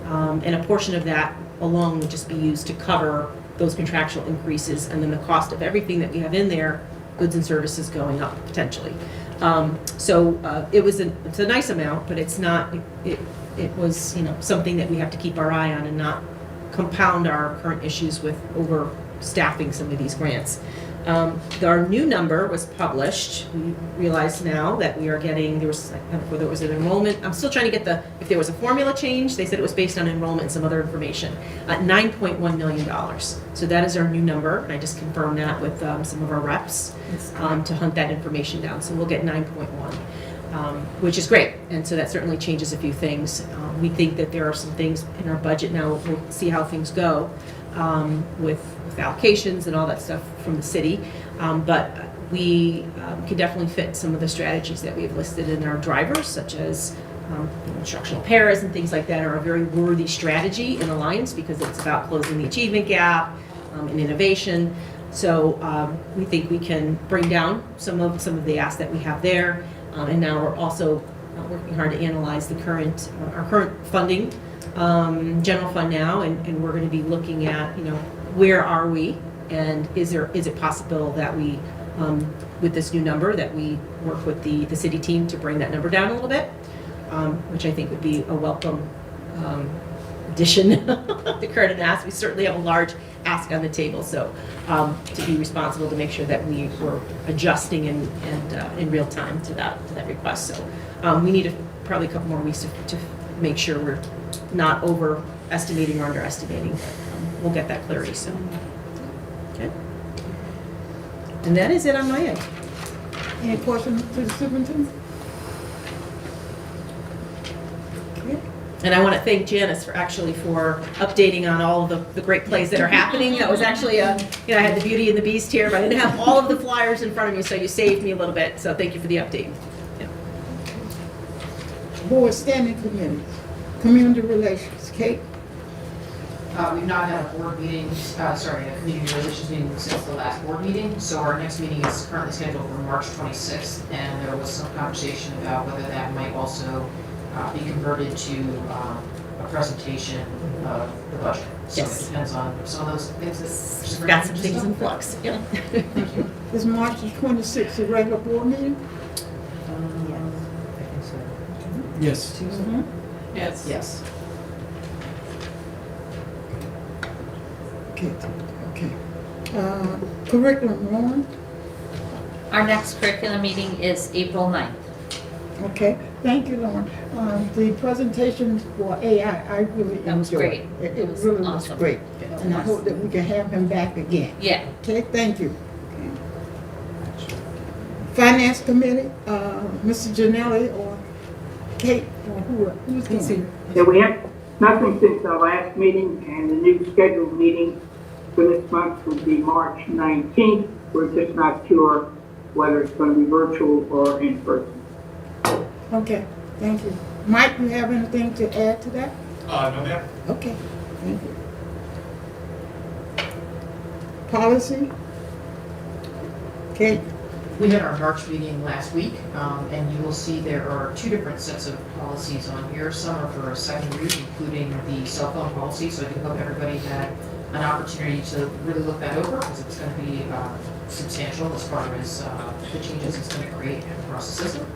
And a portion of that alone would just be used to cover those contractual increases, and then the cost of everything that we have in there, goods and services going up potentially. It's a nice amount, but it's not, it was, something that we have to keep our eye on and not compound our current issues with overstaffing some of these grants. Our new number was published. We realize now that we are getting, there was an enrollment, I'm still trying to get if there was a formula change, they said it was based on enrollment and some other information, $9.1 million. So that is our new number, and I just confirmed that with some of our reps to hunt that information down. So we'll get 9.1, which is great, and so that certainly changes a few things. We think that there are some things in our budget now, we'll see how things go with allocations and all that stuff from the city, but we can definitely fit some of the strategies that we have listed in our drivers, such as instructional paras and things like that are a very worthy strategy in Alliance because it's about closing the achievement gap and innovation. So we think we can bring down some of the asks that we have there, and now we're also working hard to analyze our current funding, general fund now, and we're going to be looking at where are we, and is it possible that we, with this new number, that we work with the city team to bring that number down a little bit, which I think would be a welcome addition to current ask. We certainly have a large ask on the table, so to be responsible to make sure that we were adjusting and in real time to that request. So we need probably a couple more weeks to make sure we're not overestimating or underestimating. We'll get that clarity soon. Okay. And that is it on my end. Any questions to the superintendent? Okay. And I want to thank Janice for updating on all of the great plays that are happening. That was actually I had the Beauty and the Beast here, but I didn't have all of the flyers in front of me, so you saved me a little bit. So thank you for the update. Yeah. Board standing committee, community relations, Kate? We've not had a community relations meeting since the last board meeting, so our next meeting is currently scheduled for March 26th, and there was some conversation about whether that might also be converted to a presentation of the budget. So Yes. it depends on some of those things that. Got some things in flux. Yeah. Is March the 26th a regular board meeting? Yes. Mhm. Yes. Yes. Okay. Curriculum, Lauren? Our next curriculum meeting is April 9th. Okay, thank you, Lauren. The presentation for AI, I really That was enjoyed. great. It It was really was awesome. great. And I hope that we can have him back again. Yeah. Okay, thank you. Finance Committee, Mr. Janelli or Kate, or who's He's going? here. Yeah, we have nothing since our last meeting, and the new scheduled meeting for this month would be March 19th. We're just not sure whether it's going to be virtual or in person. Okay, thank you. Mike, you have anything to add to that? No, ma'am. Okay, thank you. Policy? Kate? We had our March meeting last week, and you will see there are two different sets of policies on here. Some are for a second read, including the cell phone policy, so I do hope everybody had an opportunity to really look that over, because it's going to be substantial as far as the changes it's going to create across the system.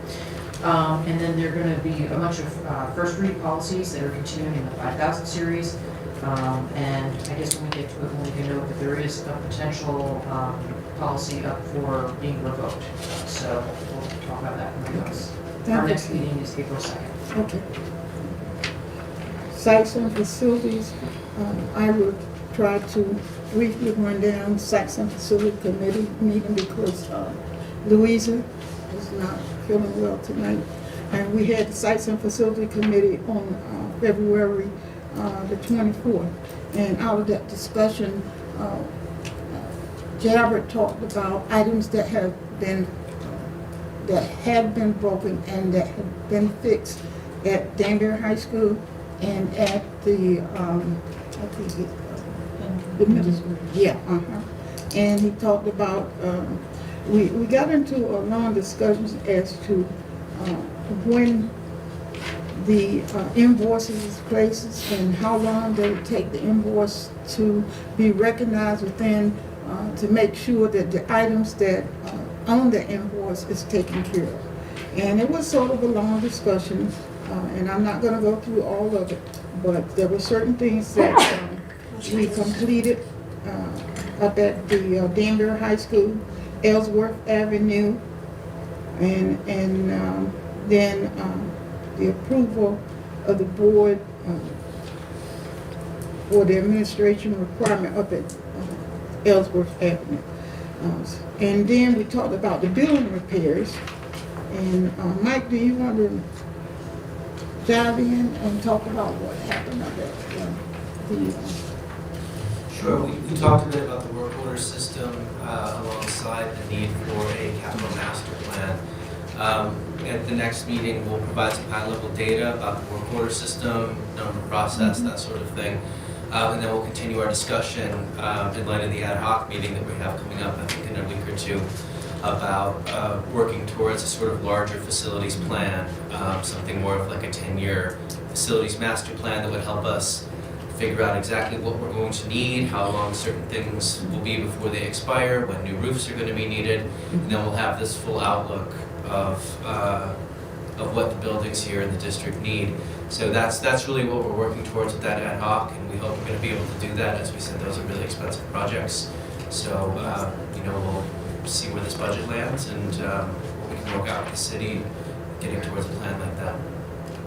And then there are going to be a bunch of first read policies that are continuing in the 5,000 series. And I guess when we get to it, we can note that there is a potential policy up for being revoked. So we'll talk about that when it comes. Our next meeting is April 2nd. Okay. Sites and facilities, I would try to briefly run down sites and facility committee meeting because Louisa is not feeling well tonight. And we had the sites and facility committee on February the 24th. And out of that discussion, Jabbert talked about items that had been broken and that had been fixed. at Danbury High School and at the, the middle school. Yeah, And he talked about, we got into a long discussion as to when the invoices is placed and how long they would take the invoice to be recognized within, to make sure that the items that on the invoice is taken care of. And it was sort of a long discussion, and I'm not gonna go through all of it, but there were certain things that we completed up at the Danbury High School, Ellsworth Avenue, and then the approval of the board for the administration requirement up at Ellsworth Avenue. And then we talked about the building repairs. And Mike, do you want to dive in and talk about what happened up at Sure. We talked a bit about the work order system alongside the need for a capital master plan. At the next meeting, we'll provide some high-level data about the work order system, number process, that sort of thing. And then we'll continue our discussion in light of the ad hoc meeting that we have coming up, I think, in a week or two, about working towards a sort of larger facilities plan, something more of like a 10-year facilities master plan that would help us figure out exactly what we're going to need, how long certain things will be before they expire, when new roofs are going to be needed, and then we'll have this full outlook of what the buildings here in the district need. So that's really what we're working towards with that ad hoc, and we hope we're going to be able to do that. As we said, those are really expensive projects. So, we'll see where this budget lands and what we can work out with the city getting towards a plan like that.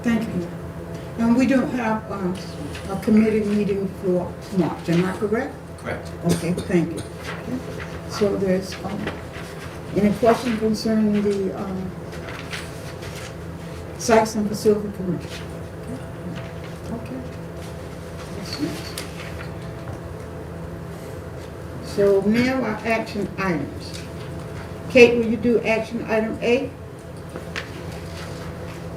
Thank you. And we don't have a committee meeting for March, am I correct? Correct. Okay, thank you. Okay. So there's, any question concerning the Sites and Facility Committee? Okay. What's next? So now our action items. Kate, will you do action item A?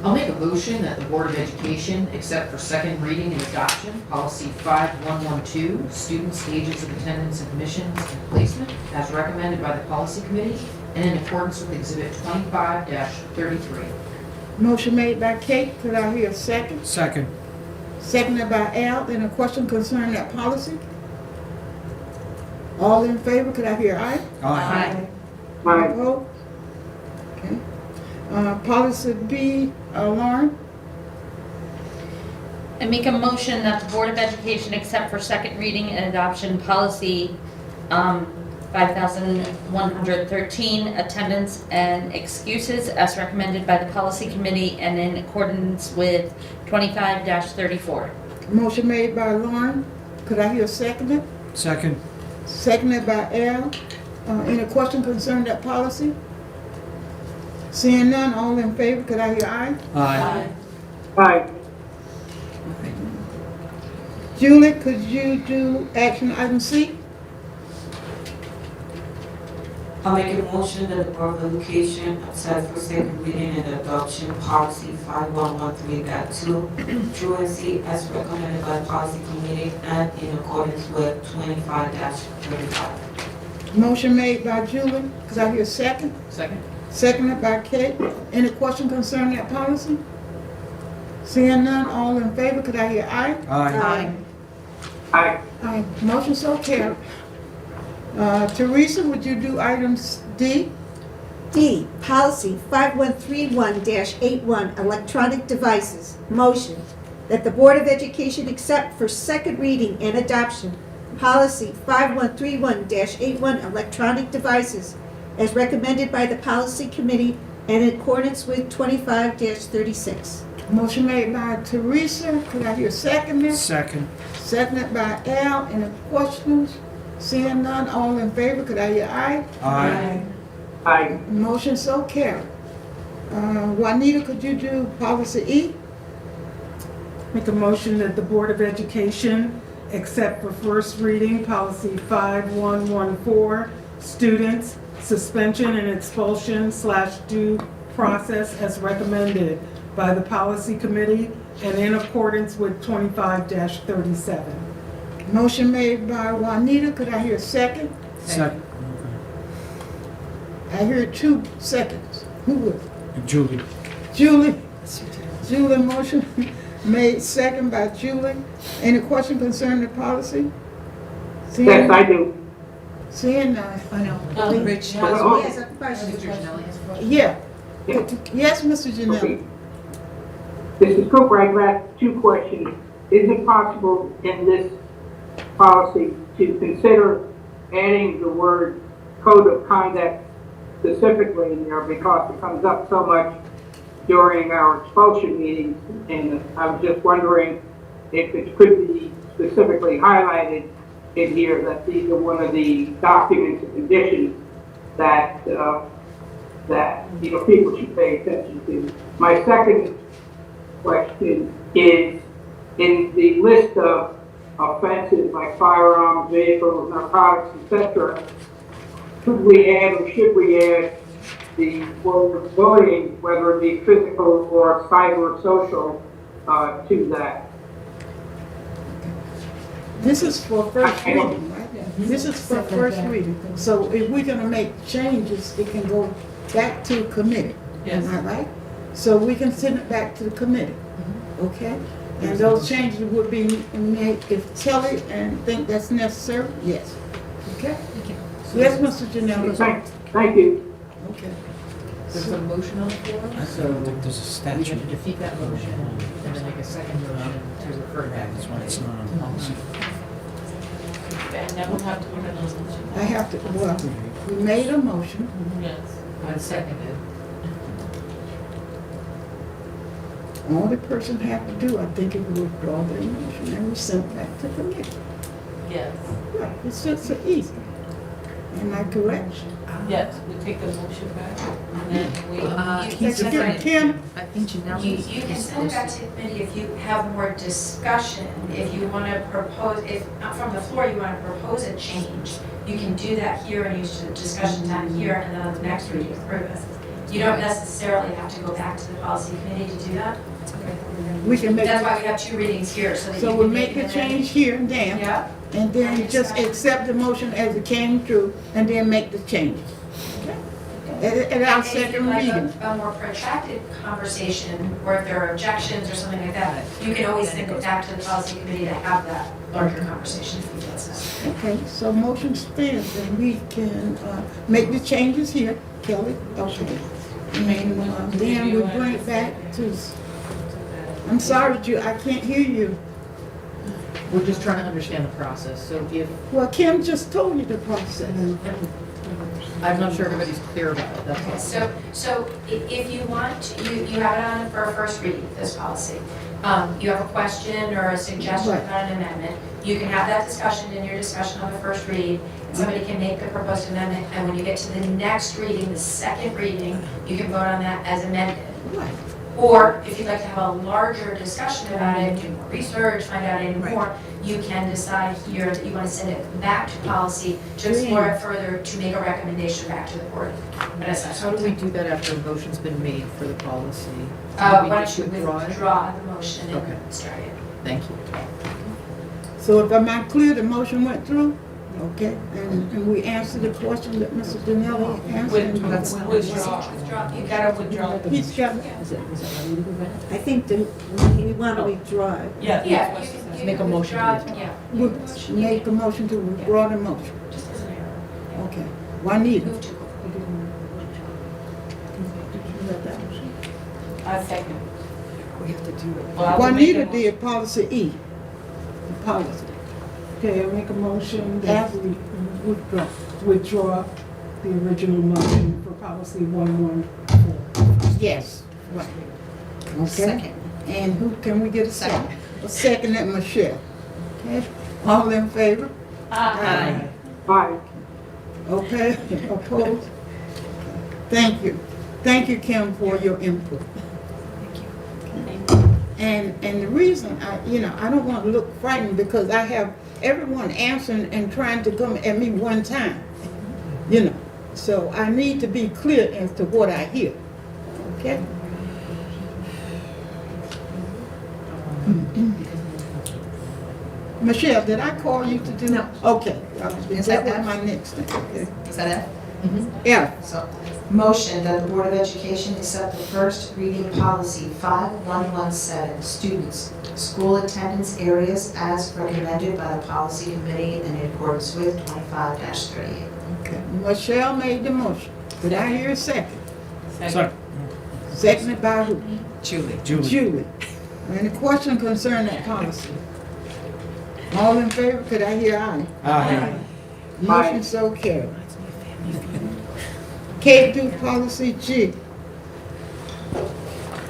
I'll make a motion that the Board of Education accept for second reading and adoption policy 5112, students' ages of attendance, admissions, and placement, as recommended by the policy committee and in accordance with exhibit 25-33. Motion made by Kate, could I hear a second? Second. Seconded by Al, any question concerning that policy? All in favor, could I hear aye? Aye. Aye. Vote. Okay. Policy B, Lauren? I make a motion that the Board of Education accept for second reading and adoption policy 5113, attendance and excuses, as recommended by the policy committee and in accordance with 25-34. Motion made by Lauren, could I hear a second? Second. Seconded by Al. Any question concerning that policy? Seeing none, all in favor, could I hear aye? Aye. Aye. Julie, could you do action item C? I'll make a motion that the Board of Education accept for second reading and adoption policy 5113.2, truancy as recommended by the policy committee and in accordance with 25-35. Motion made by Julie, could I hear a second? Second. Seconded by Kate. Any question concerning that policy? Seeing none, all in favor, could I hear aye? Aye. Aye. Aye. Motion so carried. Teresa, would you do items D? D, policy 5131-81, electronic devices. Motion that the Board of Education accept for second reading and adoption policy 5131-81, electronic devices, as recommended by the policy committee and in accordance with 25-36. Motion made by Teresa. Could I hear a second? Second. Seconded by Al. Any questions? Seeing none, all in favor, could I hear aye? Aye. Aye. Motion so carried. Juanita, could you do policy E? Make a motion that the Board of Education accept for first reading policy 5114, students, suspension and expulsion / due process as recommended by the policy committee and in accordance with 25-37. Motion made by Juanita, could I hear a second? Second. I heard 2 seconds. Who was it? Julie. Julie? Julie, motion made second by Julie. Any question concerning the policy? Yes, I do. Seeing none. I know. Rich Oh, has a question. Mr. Janelli has a question. Yeah. Yeah. Yes, Mr. Okay. Janelle. Mrs. Cooper, I've got 2 questions. Is it possible in this policy to consider adding the word code of conduct specifically in there, because it comes up so much during our expulsion meetings, and I was just wondering if it could be specifically highlighted in here that these are one of the documents and conditions that people should pay attention to. My second question is, in the list of offenses like firearms, vehicles, narcotics, etc., could we add or should we add the word bullying, whether it be physical or cyber social, to that? This is for first reading, right? This is for first reading. So if we're gonna make changes, it can go back to committee. Yes. Am I right? So we can send it back to the committee, okay? And those changes would be made if Kelly and think that's necessary, yes. Okay? Yes, Mr. Janelle. Thank you. Okay. There's a motion on the floor, I so don't think there's a we statute. have to defeat that motion and then make a second motion to refer it back. That's why it's not on policy. And then we'll have to make another motion. I have to, well, we made a motion. Yes. I seconded. All the person have to do, I think, is withdraw their motion and we send it back to committee. Yes. Right, it's just so easy. Am I correct? Yes, we take the motion back and then we. Kim? I think Janelle. You can send it back to committee if you have more discussion. If you want to propose, if from the floor you want to propose a change, you can do that here and use the discussion time here and then on the next reading approve it. You don't necessarily have to go back to the policy committee to do that. We can make, That's why we have 2 readings here, so that you so can we'll make make it the and then- change here and there. Yeah. And then just accept the motion as it came through and then make the changes. At our And if you'd second like reading. a more protracted conversation, or if there are objections or something like that, you can always send it back to the policy committee to have that larger conversation if you feel it's necessary. Okay, so motion stands and we can make the changes here, Kelly, okay. And then we'll bring it back to, I'm sorry, I can't hear you. We're just trying to understand the process, so if, Well, Kim just told you the process. I'm not sure everybody's clear about it, that's all. So if you want, you have it on for a first reading, this policy. You have a question or a suggestion Right. about an amendment, you can have that discussion in your discussion on the first read. And somebody can make the proposed amendment, and when you get to the next reading, the second reading, you can vote on that as amended. Right. Or if you'd like to have a larger discussion about it, do more research, find out any more, you can decide here that you want to send it back to policy to explore it further, to make a recommendation back to the board. But as such, How do we do that after a motion's been made for the policy? why Do we don't just you withdraw it? withdraw the motion Okay. and start it? Thank you. So if I'm not clear, the motion went through? Okay, and we answered the question that Mr. Danelli answered. Withdraw, you gotta withdraw. He's got, I think that we want to withdraw it. Yeah. Yeah, you Make a can motion withdraw, to yeah. we'll make a motion to withdraw the motion. Just as an error. Okay. Juanita? Move to. I second. We have to do it. Well, I will make a Juanita motion. did policy E. The policy. Okay, I make a motion that we withdraw the original motion for policy 114. Yes, right. Okay. Second. And who, can we get a second? A second at Michelle. Okay, all in favor? Aye. Aye. Okay, opposed? Thank you. Thank you, Kim, for your input. And the reason I don't want to look frightened because I have everyone answering and trying to come at me one time, So I need to be clear as to what I hear, okay? Michelle, did I call you to do? No. Okay. Yes, that That's works. my next thing. Okay. Is that it? Yeah. So, Motion that the Board of Education accept the first reading policy 5117, students, school attendance areas as recommended by the policy committee and in accordance with 25-38. Okay. Michelle made the motion. Did I hear a second? Second. Seconded by who? Julie. Julie. Any question concerning that policy? All in favor, could I hear aye? Aye. Motion so carried. K through policy G.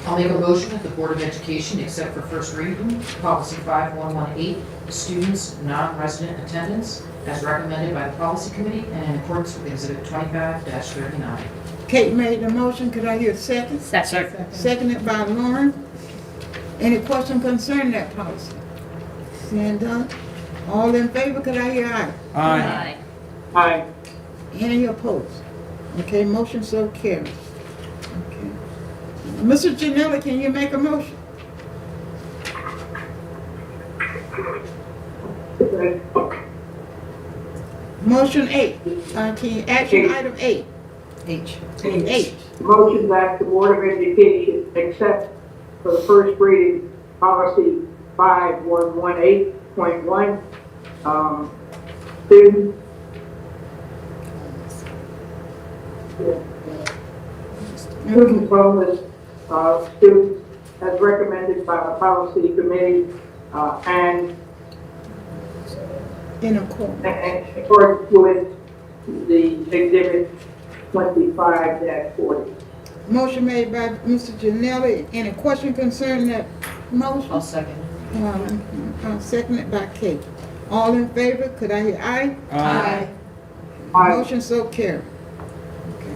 I'll make a motion that the Board of Education accept for first reading policy 5118, students, non-resident attendance, as recommended by the policy committee and in accordance with exhibit 25-39. Kate made the motion, could I hear a second? Second. Seconded by Lauren. Any question concerning that policy? Seeing done. All in favor, could I hear aye? Aye. Aye. Any opposed? Okay, motion so carried. Okay. Mr. Janella, can you make a motion? Motion 8, action item 8. H. H. Motion that the Board of Education accept for the first reading policy 5118.1, student wellness, students as recommended by the policy committee, and In accordance. according with the exhibit 25-40. Motion made by Mr. Janelli. Any question concerning that motion? I'll second. Seconded by Kate. All in favor, could I hear aye? Aye. Motion so carried. Okay.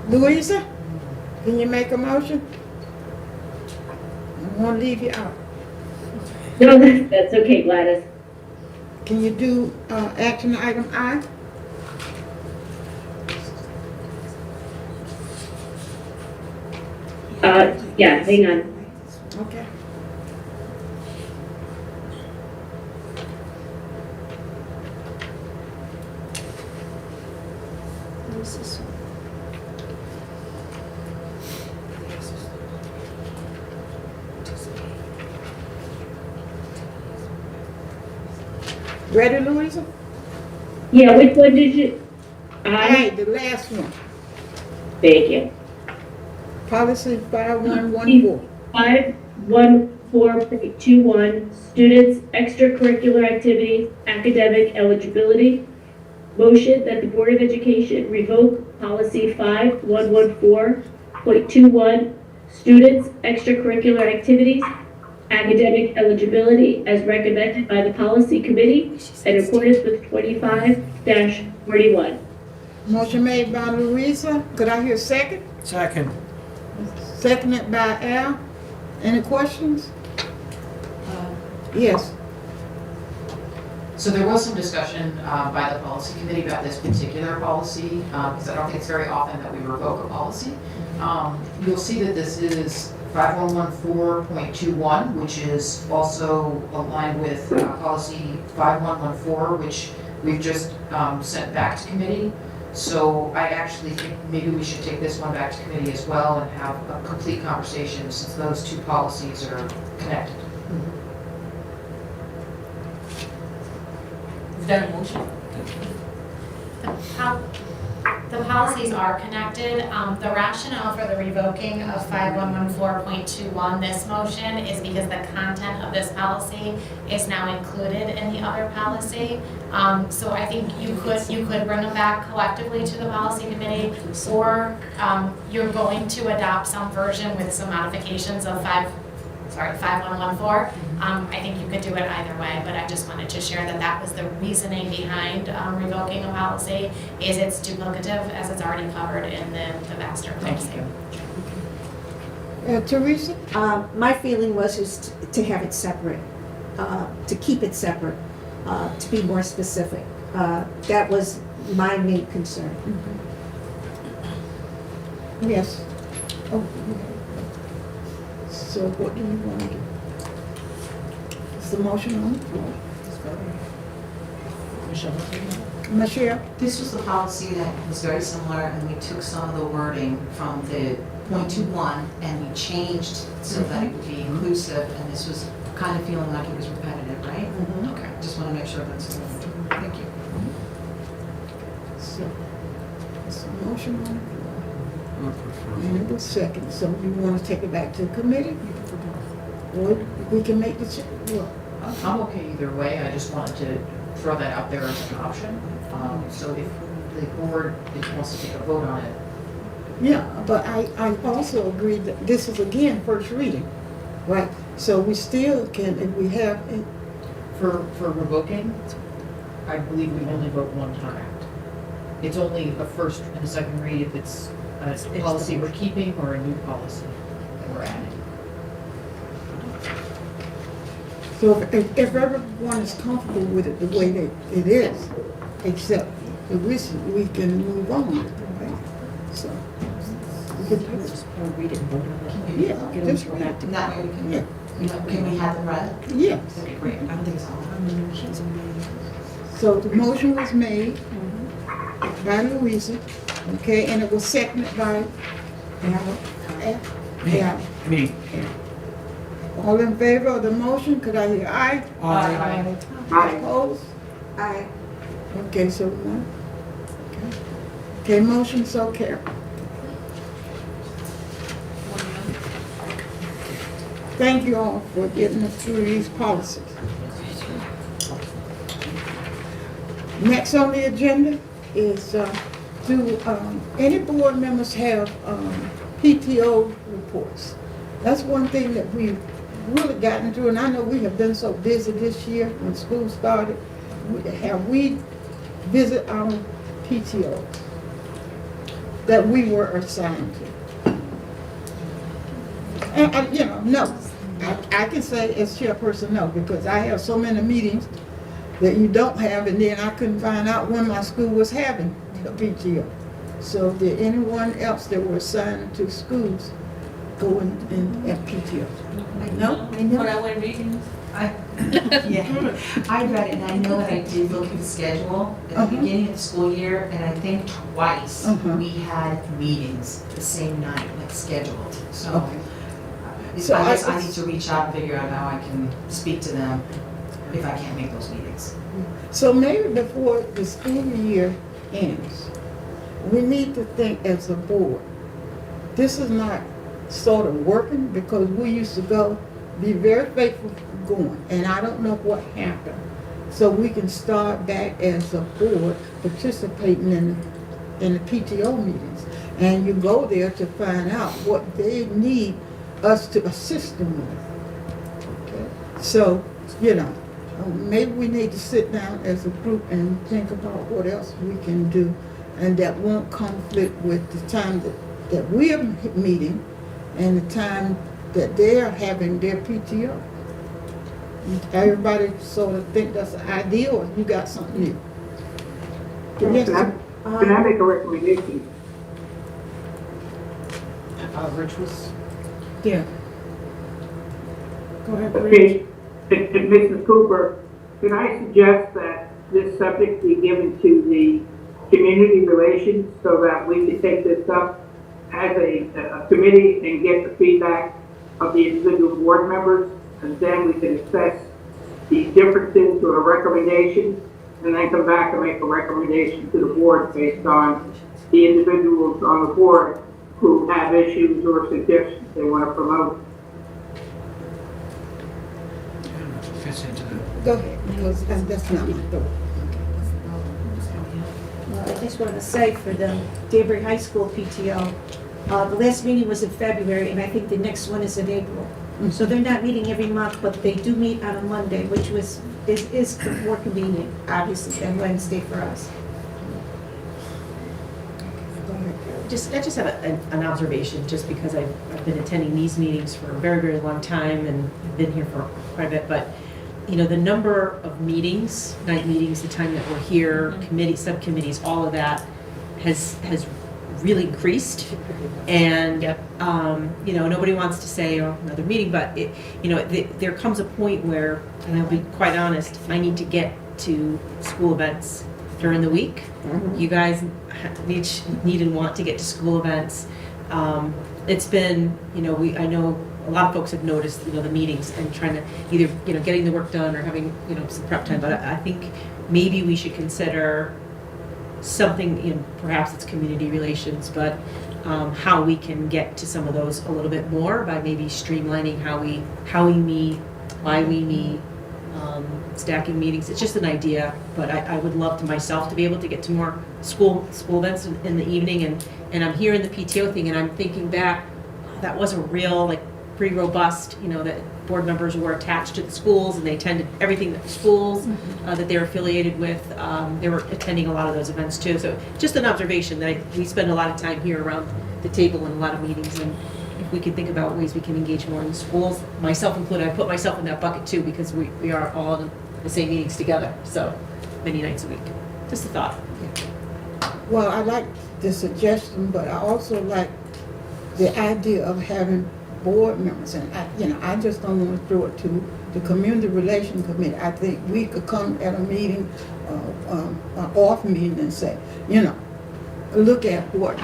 Louisa, can you make a motion? I won't leave you out. No, that's okay, Gladys. Can you do action item I? Yeah, hang on. Okay. Ready, Louisa? Yeah, which one did you? Aye, the last one. Thank you. Policy 5114. 514.21, students' extracurricular activities, academic eligibility. Motion that the Board of Education revoke policy 5114.21, students' extracurricular activities, academic eligibility, as recommended by the policy committee in accordance with 25-41. Motion made by Louisa. Could I hear a second? Second. Seconded by Al. Any questions? Yes. So there was some discussion by the policy committee about this particular policy, because I don't think it's very often that we revoke a policy. You'll see that this is 5114.21, which is also aligned with policy 5114, which we've just sent back to committee. So I actually think maybe we should take this one back to committee as well and have a complete conversation since those two policies are connected. Is that a motion? The policies are connected. The rationale for the revoking of 5114.21, this motion, is because the content of this policy is now included in the other policy. So I think you could bring them back collectively to the policy committee, or you're going to adopt some version with some modifications of 5114. I think you could do it either way, but I just wanted to share that that was the reasoning behind revoking a policy, is it's duplicative as it's already covered in the master policy. Teresa? My feeling was to have it separate, to keep it separate, to be more specific. That was my main concern. Yes. Oh. So what do you want to do? That's the motion on the floor. Michelle? This was the policy that was very similar, and we took some of the wording from the .21 and we changed so that it would be inclusive, and this was kind of feeling like it was repetitive, right? Okay, just want to make sure that's, thank you. So, it's a motion on the floor. And it was second, so you want to take it back to the committee? Or we can make the change, well, I'm okay either way, I just wanted to throw that out there as an option. So if the board wants to take a vote on it, yeah, but I also agree that this is again first reading, right? So we still can, if we have, for revoking, I believe we only vote one time. It's only a first and a second read if it's a policy we're keeping or a new policy that we're adding. so if everyone is comfortable with it the way that it is, except the recent, we can move on, right? So. we can Just read it and vote on it. Yeah, Get just them read back to. That way we can, Yeah. can we have them read? Yes. Okay, great, I don't think it's all. So the motion was made by Louisa, okay, and it was seconded by yeah. Me. All in favor of the motion, could I hear aye? Aye. Aye. Opposed? Aye. Okay, so one. Okay, motion so carried. Thank you all for getting us through these policies. Next on the agenda is, do any board members have PTO reports? That's one thing that we've really gotten through, and I know we have been so busy this year when school started. Have we visit our PTOs that we were assigned to? And you know, no. I can say as chairperson, no, because I have so many meetings that you don't have, and then I couldn't find out when my school was having a PTO. So did anyone else that were assigned to schools go in at PTO? No? When I went reading, Yeah, I read it, and I know that I did look at the schedule at the beginning of the school year, and I think twice we had meetings the same night, like scheduled. So So I guess I- I need to reach out and figure out how I can speak to them if I can't make those meetings. So maybe before the school year ends, we need to think as a board, this is not sort of working because we used to go, be very faithful going, and I don't know what happened. So we can start back as a board participating in the PTO meetings. And you go there to find out what they need us to assist them with. Okay? So, you know, maybe we need to sit down as a group and think about what else we can do, and that won't conflict with the time that we are meeting and the time that they are having their PTO. Everybody sort of think that's the ideal, or you got something new? Yes, Can I make a recommendation? Rich was, yeah. Go ahead, Rich. Okay, and Mrs. Cooper, can I suggest that this subject be given to the community relations so that we can take this up as a committee and get the feedback of the individual board members, and then we can assess the differences or the recommendations, and then come back and make a recommendation to the board based on the individuals on the board who have issues or suggestions they want to promote. Fits into the. Go ahead, because that's not my thought. Well, I just want to say for the Danbury High School PTO, the last meeting was in February, and I think the next one is in April. So they're not meeting every month, but they do meet on a Monday, which is more convenient, obviously, than Wednesday for us. I just have an observation, just because I've been attending these meetings for a very, very long time and been here for quite a bit, but, you know, the number of meetings, night meetings, the time that we're here, committees, subcommittees, all of that has really increased. And, you know, nobody wants to say, oh, another meeting, but it, you know, there comes a point where, and I'll be quite honest, I need to get to school events during the week. You guys need and want to get to school events. It's been, you know, I know a lot of folks have noticed, you know, the meetings and trying to either, you know, getting the work done or having, you know, some prep time, but I think maybe we should consider something, you know, perhaps it's community relations, but how we can get to some of those a little bit more by maybe streamlining how we meet, why we meet, stacking meetings. It's just an idea, but I would love to myself to be able to get to more school events in the evening, and I'm hearing the PTO thing, and I'm thinking back, that was a real, like, pretty robust, you know, that board members were attached to the schools and they attended everything that the schools that they were affiliated with, they were attending a lot of those events too. So just an observation that we spend a lot of time here around the table in a lot of meetings, and if we could think about ways we can engage more in the schools, myself included, I put myself in that bucket too, because we are all in the same meetings together, so many nights a week. Just a thought. Well, I like the suggestion, but I also like the idea of having board members, and I just don't want to throw it to the Community Relations Committee. I think we could come at a meeting, an off meeting, and say, you know, look at what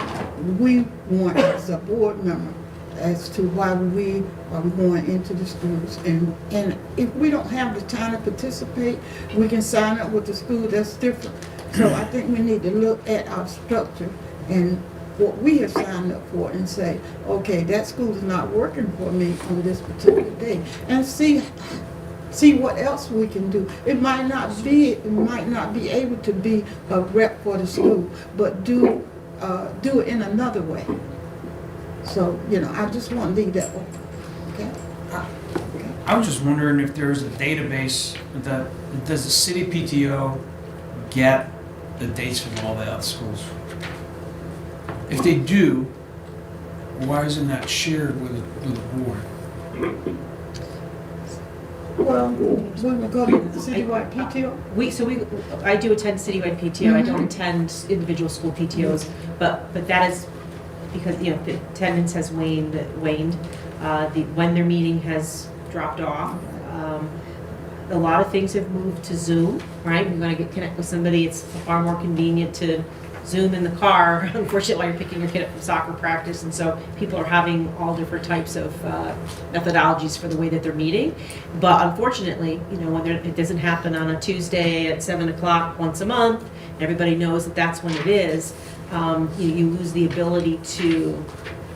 we want as a board member as to why we are going into the schools, and if we don't have the time to participate, we can sign up with the school. That's different. So I think we need to look at our structure and what we have signed up for and say, okay, that school is not working for me on this particular day, and see what else we can do. It might not be able to be a rep for the school, but do it in another way. So, you know, I just want to leave that open. Okay? I was just wondering if there's a database that, does the city PTO get the dates from all the other schools? If they do, why isn't that shared with the board? Well, when we go to the citywide PTO? I do attend citywide PTO. I don't attend individual school PTOs, but that is because, you know, the attendance has waned. When their meeting has dropped off. A lot of things have moved to Zoom, right? You want to connect with somebody, it's far more convenient to Zoom in the car, unfortunately, while you're picking your kid up from soccer practice. And so people are having all different types of methodologies for the way that they're meeting. But unfortunately, you know, when it doesn't happen on a Tuesday at 7 o'clock once a month, everybody knows that that's when it is, you lose the ability to,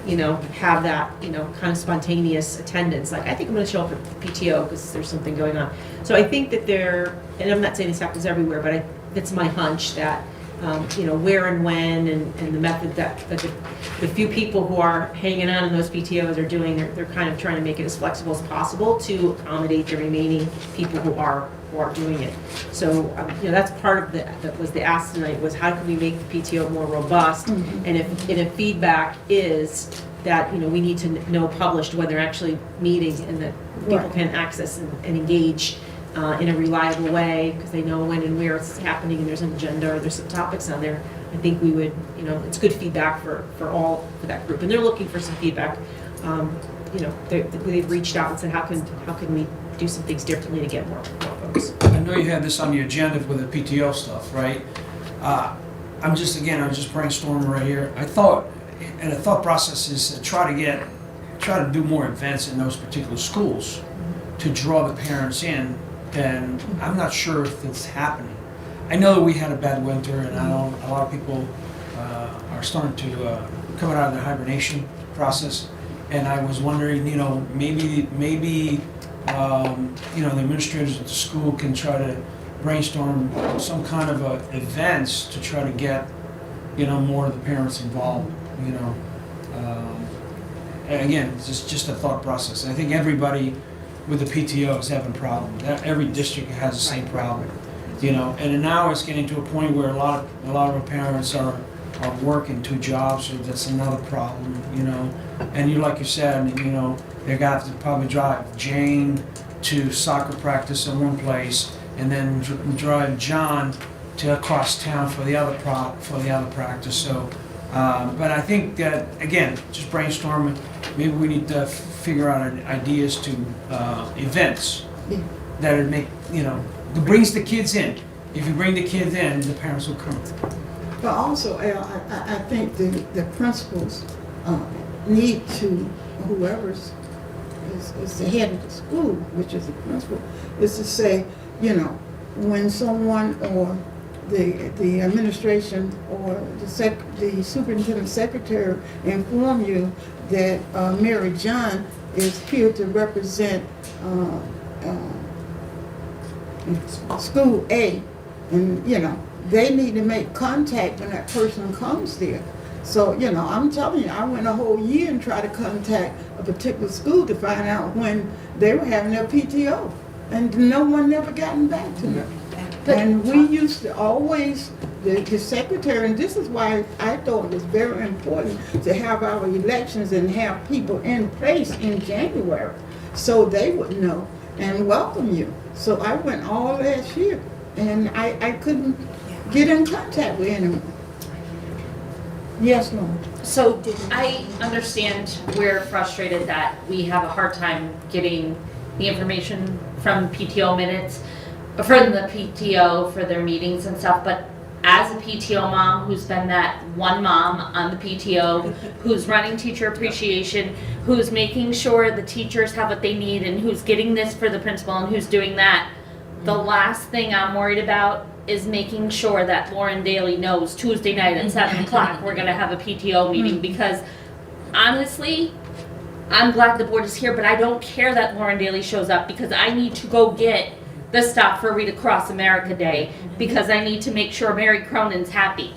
you know, have that, you know, kind of spontaneous attendance. Like, I think I'm going to show up at the PTO because there's something going on. So I think that and I'm not saying this happens everywhere, but that's my hunch that, you know, where and when and the method that the few people who are hanging on in those PTOs are doing, they're kind of trying to make it as flexible as possible to accommodate the remaining people who are doing it. So, you know, that's part of that was the ask tonight, was how can we make the PTO more robust? Mm-hmm. And if feedback is that, you know, we need to know published when they're actually meeting and that people can access and engage in a reliable way because they know when and where it's happening and there's an agenda or there's some topics on there. I think we would, you know, it's good feedback for that group, and they're looking for some feedback. You know, they've reached out and said, how can we do some things differently to get more folks? I know you had this on the agenda with the PTO stuff, right? I'm just brainstorming right here. I thought, and the thought process is to try to do more events in those particular schools to draw the parents in, and I'm not sure if it's happening. I know that we had a bad winter, and I know a lot of people are starting to come out of their hibernation process, and I was wondering, you know, maybe you know, the administrators at the school can try to brainstorm some kind of events to try to get, you know, more of the parents involved, you know. And again, it's just a thought process. I think everybody with the PTO is having a problem. Every district has the same problem, you know. And now it's getting to a point where a lot of our parents are working 2 jobs, so that's another problem, you know. And like you said, you know, they're gonna have to probably drive Jane to soccer practice in one place, and then drive John to across town for the other practice. So But I think that, again, just brainstorming, maybe we need to figure out ideas to events that would make, that brings the kids in. If you bring the kids in, the parents will come. But also, Al, I think the principals need to, whoever's is the head of the school, which is the principal, is to say, when someone or the administration or the superintendent secretary inform you that Mary John is here to represent school A, and they need to make contact when that person comes there. So, I'm telling you, I went a whole year and tried to contact a particular school to find out when they were having their PTO, and no one never gotten back to me. And we used to always, the secretary, and this is why I thought it was very important to have our elections and have people in place in January, so they would know and welcome you. So I went all last year, and I couldn't get in contact with anyone. Yes, Lauren. So I understand we're frustrated that we have a hard time getting the information from PTO minutes, from the PTO for their meetings and stuff, but as a PTO mom who's been that one mom on the PTO, who's running teacher appreciation, who's making sure the teachers have what they need, and who's getting this for the principal and who's doing that, the last thing I'm worried about is making sure that Lauren Daly knows Tuesday night at 7 o'clock we're gonna have a PTO meeting, because honestly, I'm glad the board is here, but I don't care that Lauren Daly shows up, because I need to go get the stuff for Read Across America Day, because I need to make sure Mary Cronin's happy.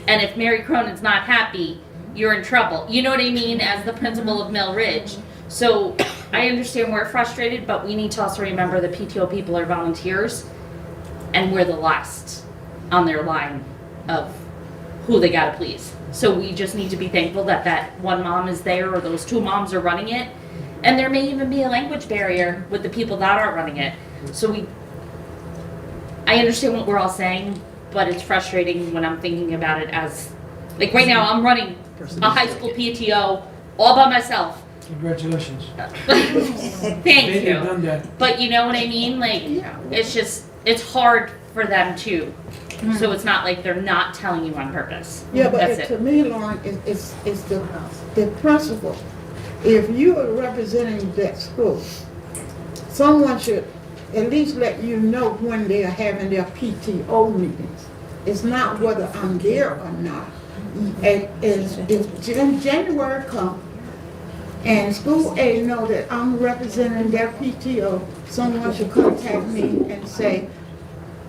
And if Mary Cronin's not happy, you're in trouble. You know what I mean, as the principal of Mill Ridge. So I understand we're frustrated, but we need to also remember the PTO people are volunteers, and we're the last on their line of who they gotta please. So we just need to be thankful that that one mom is there, or those two moms are running it. And there may even be a language barrier with the people that are running it. So I understand what we're all saying, but it's frustrating when I'm thinking about it as, like right now, I'm running a high school PTO all by myself. Congratulations. Thank They've you. done that. But you know what I mean? Like, it's hard for them too. So it's not like they're not telling you on purpose. Yeah, but That's to it. me, Lauren, it's the principal. If you are representing that school, someone should at least let you know when they are having their PTO meetings. It's not whether I'm there or not. And if January comes and school A know that I'm representing their PTO, someone should contact me and say,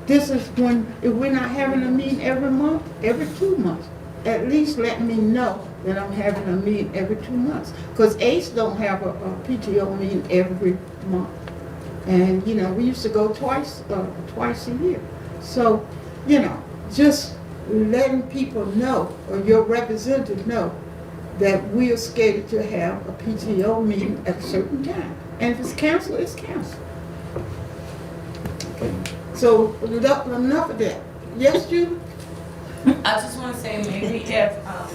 this is when, if we're not having a meeting every month, every 2 months, at least let me know that I'm having a meeting every 2 months. Because ACE don't have a PTO meeting every month. And, we used to go twice a year. So, just letting people know, or your representative know, that we are scheduled to have a PTO meeting at a certain time. And if it's canceled, it's canceled. Okay. So, enough of that. Yes, Judy? I just want to say maybe if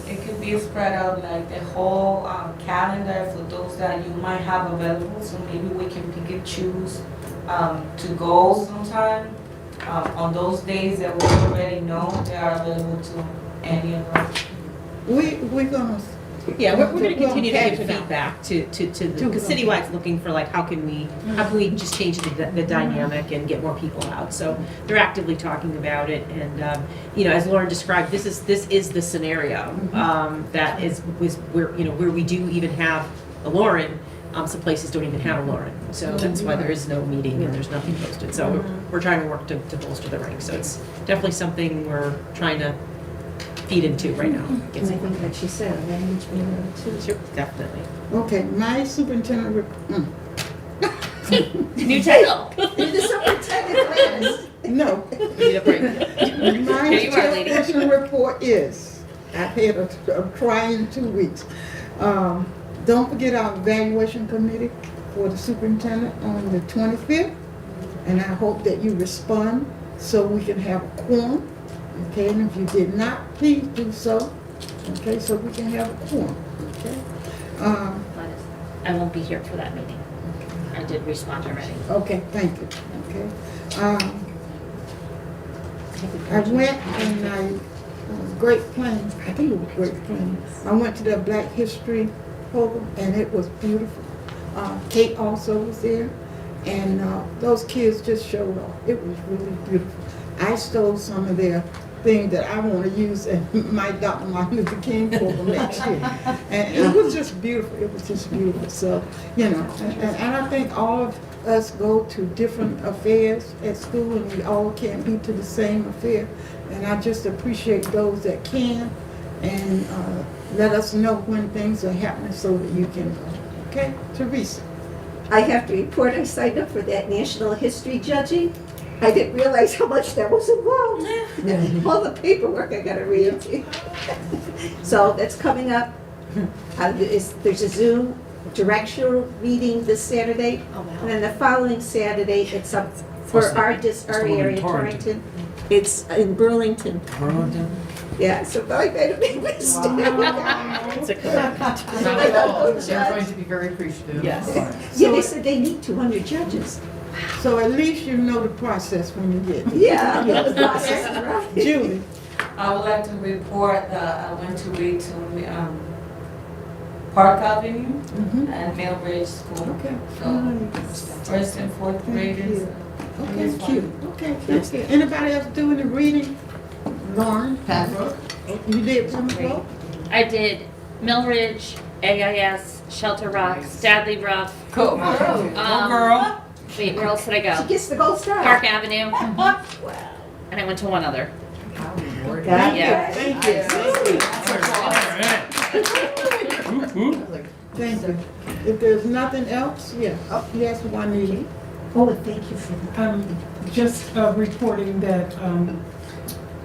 it could be spread out like the whole calendar for those that you might have available, so maybe we can pick and choose to go sometime on those days that we already know they are available to any of us. We're gonna. Yeah, we're gonna continue to pass give it out. feedback to because Citywide's looking for like, how can we just change the dynamic and get more people out? So they're actively talking about it, and as Lauren described, this is the scenario that is where where we do even have a Lauren. Some places don't even have a Lauren, so that's why there is no meeting and there's nothing posted. So we're trying to work to bolster the ranks. So it's definitely something we're trying to feed into right now. And I think, like she said, language barrier too. Sure, definitely. Okay, my superintendent. New title. The superintendent wins. No. Need a break. My Here you are, lady. chairperson report is, I've had a trying 2 weeks. Don't forget our evaluation committee for the superintendent on the 25th. And I hope that you respond so we can have a quorum. Okay, and if you did not, please do so. Okay, so we can have a quorum, okay? I won't be here for that meeting. I did respond already. Okay, thank you, okay? I went and Great Plains, I think it was Great Plains. I went to the Black History program and it was beautiful. Kate also was there and those kids just showed off. It was really beautiful. I stole some of their things that I want to use in my Dr. Martin Luther King program next year. And it was just beautiful. It was just beautiful. So, you know, and I think all of us go to different affairs at school and we all can't be to the same affair. And I just appreciate those that can and let us know when things are happening so that you can go. Okay, Teresa. I have to report I signed up for that National History judging. I didn't realize how much that was involved. All the paperwork I gotta read. So that's coming up. There's a Zoom directional meeting this Saturday. And then the following Saturday, it's up for our area, Torrington. It's in Burlington. Burlington? Yeah, so I made a big mistake. It's a They're going to be very appreciative. Yes. Yeah, they said they need 200 judges. So at least you know the process when you get there. Yeah, I know the process, right? Julie. I would like to report that I went to read to Park Avenue and Millbridge School. Okay. So, first and fourth graders. Okay, cute. Okay, thank you. Anybody else doing the reading? Lauren? Pembroke. You did Pembroke? I did Millridge, AIS, Shelter Rock, Stadley Ruff. Cool. Girl. Wait, where else did I She go? gets the gold star. Park Avenue. And I went to one other. Got Yeah. Thank you. Thank you. If there's nothing else, yes. Yes, Juanita. Oh, thank you for that. Just reporting that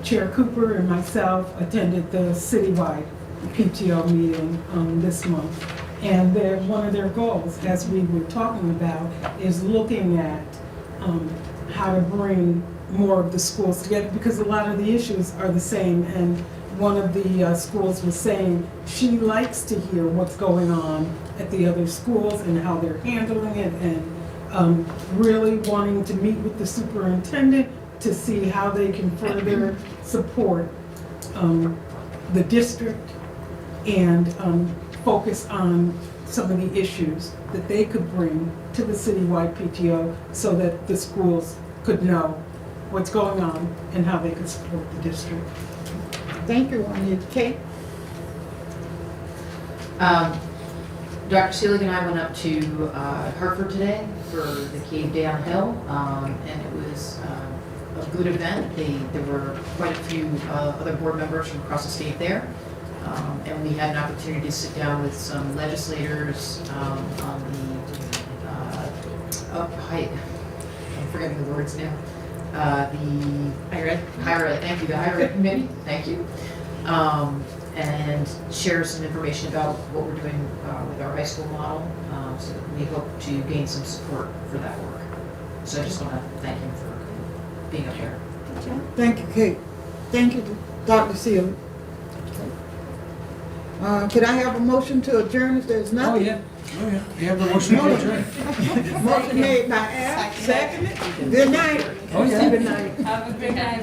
Chair Cooper and myself attended the citywide PTO meeting this month. And one of their goals, as we were talking about, is looking at how to bring more of the schools together because a lot of the issues are the same. And one of the schools was saying she likes to hear what's going on at the other schools and how they're handling it and really wanting to meet with the superintendent to see how they can further support the district and focus on some of the issues that they could bring to the citywide PTO so that the schools could know what's going on and how they could support the district. Thank you, Juanita. Kate? Dr. Seelig and I went up to Hartford today for the Cave Downhill, and it was a good event. There were quite a few other board members from across the state there, and we had an opportunity to sit down with some legislators on the I'm forgetting the words now. The higher ed, thank you, the higher ed committee, thank you. And share some information about what we're doing with our high school model, so that we hope to gain some support for that work. So I just want to thank him for being up here. Thank you, Kate. Thank you, Dr. Sealy. Could I have a motion to adjourn if there's Oh, nothing? yeah. Oh, yeah. You have the motion to adjourn. Motion made by Al, seconded. Good night. Oh, yeah. Good night. Have a good night.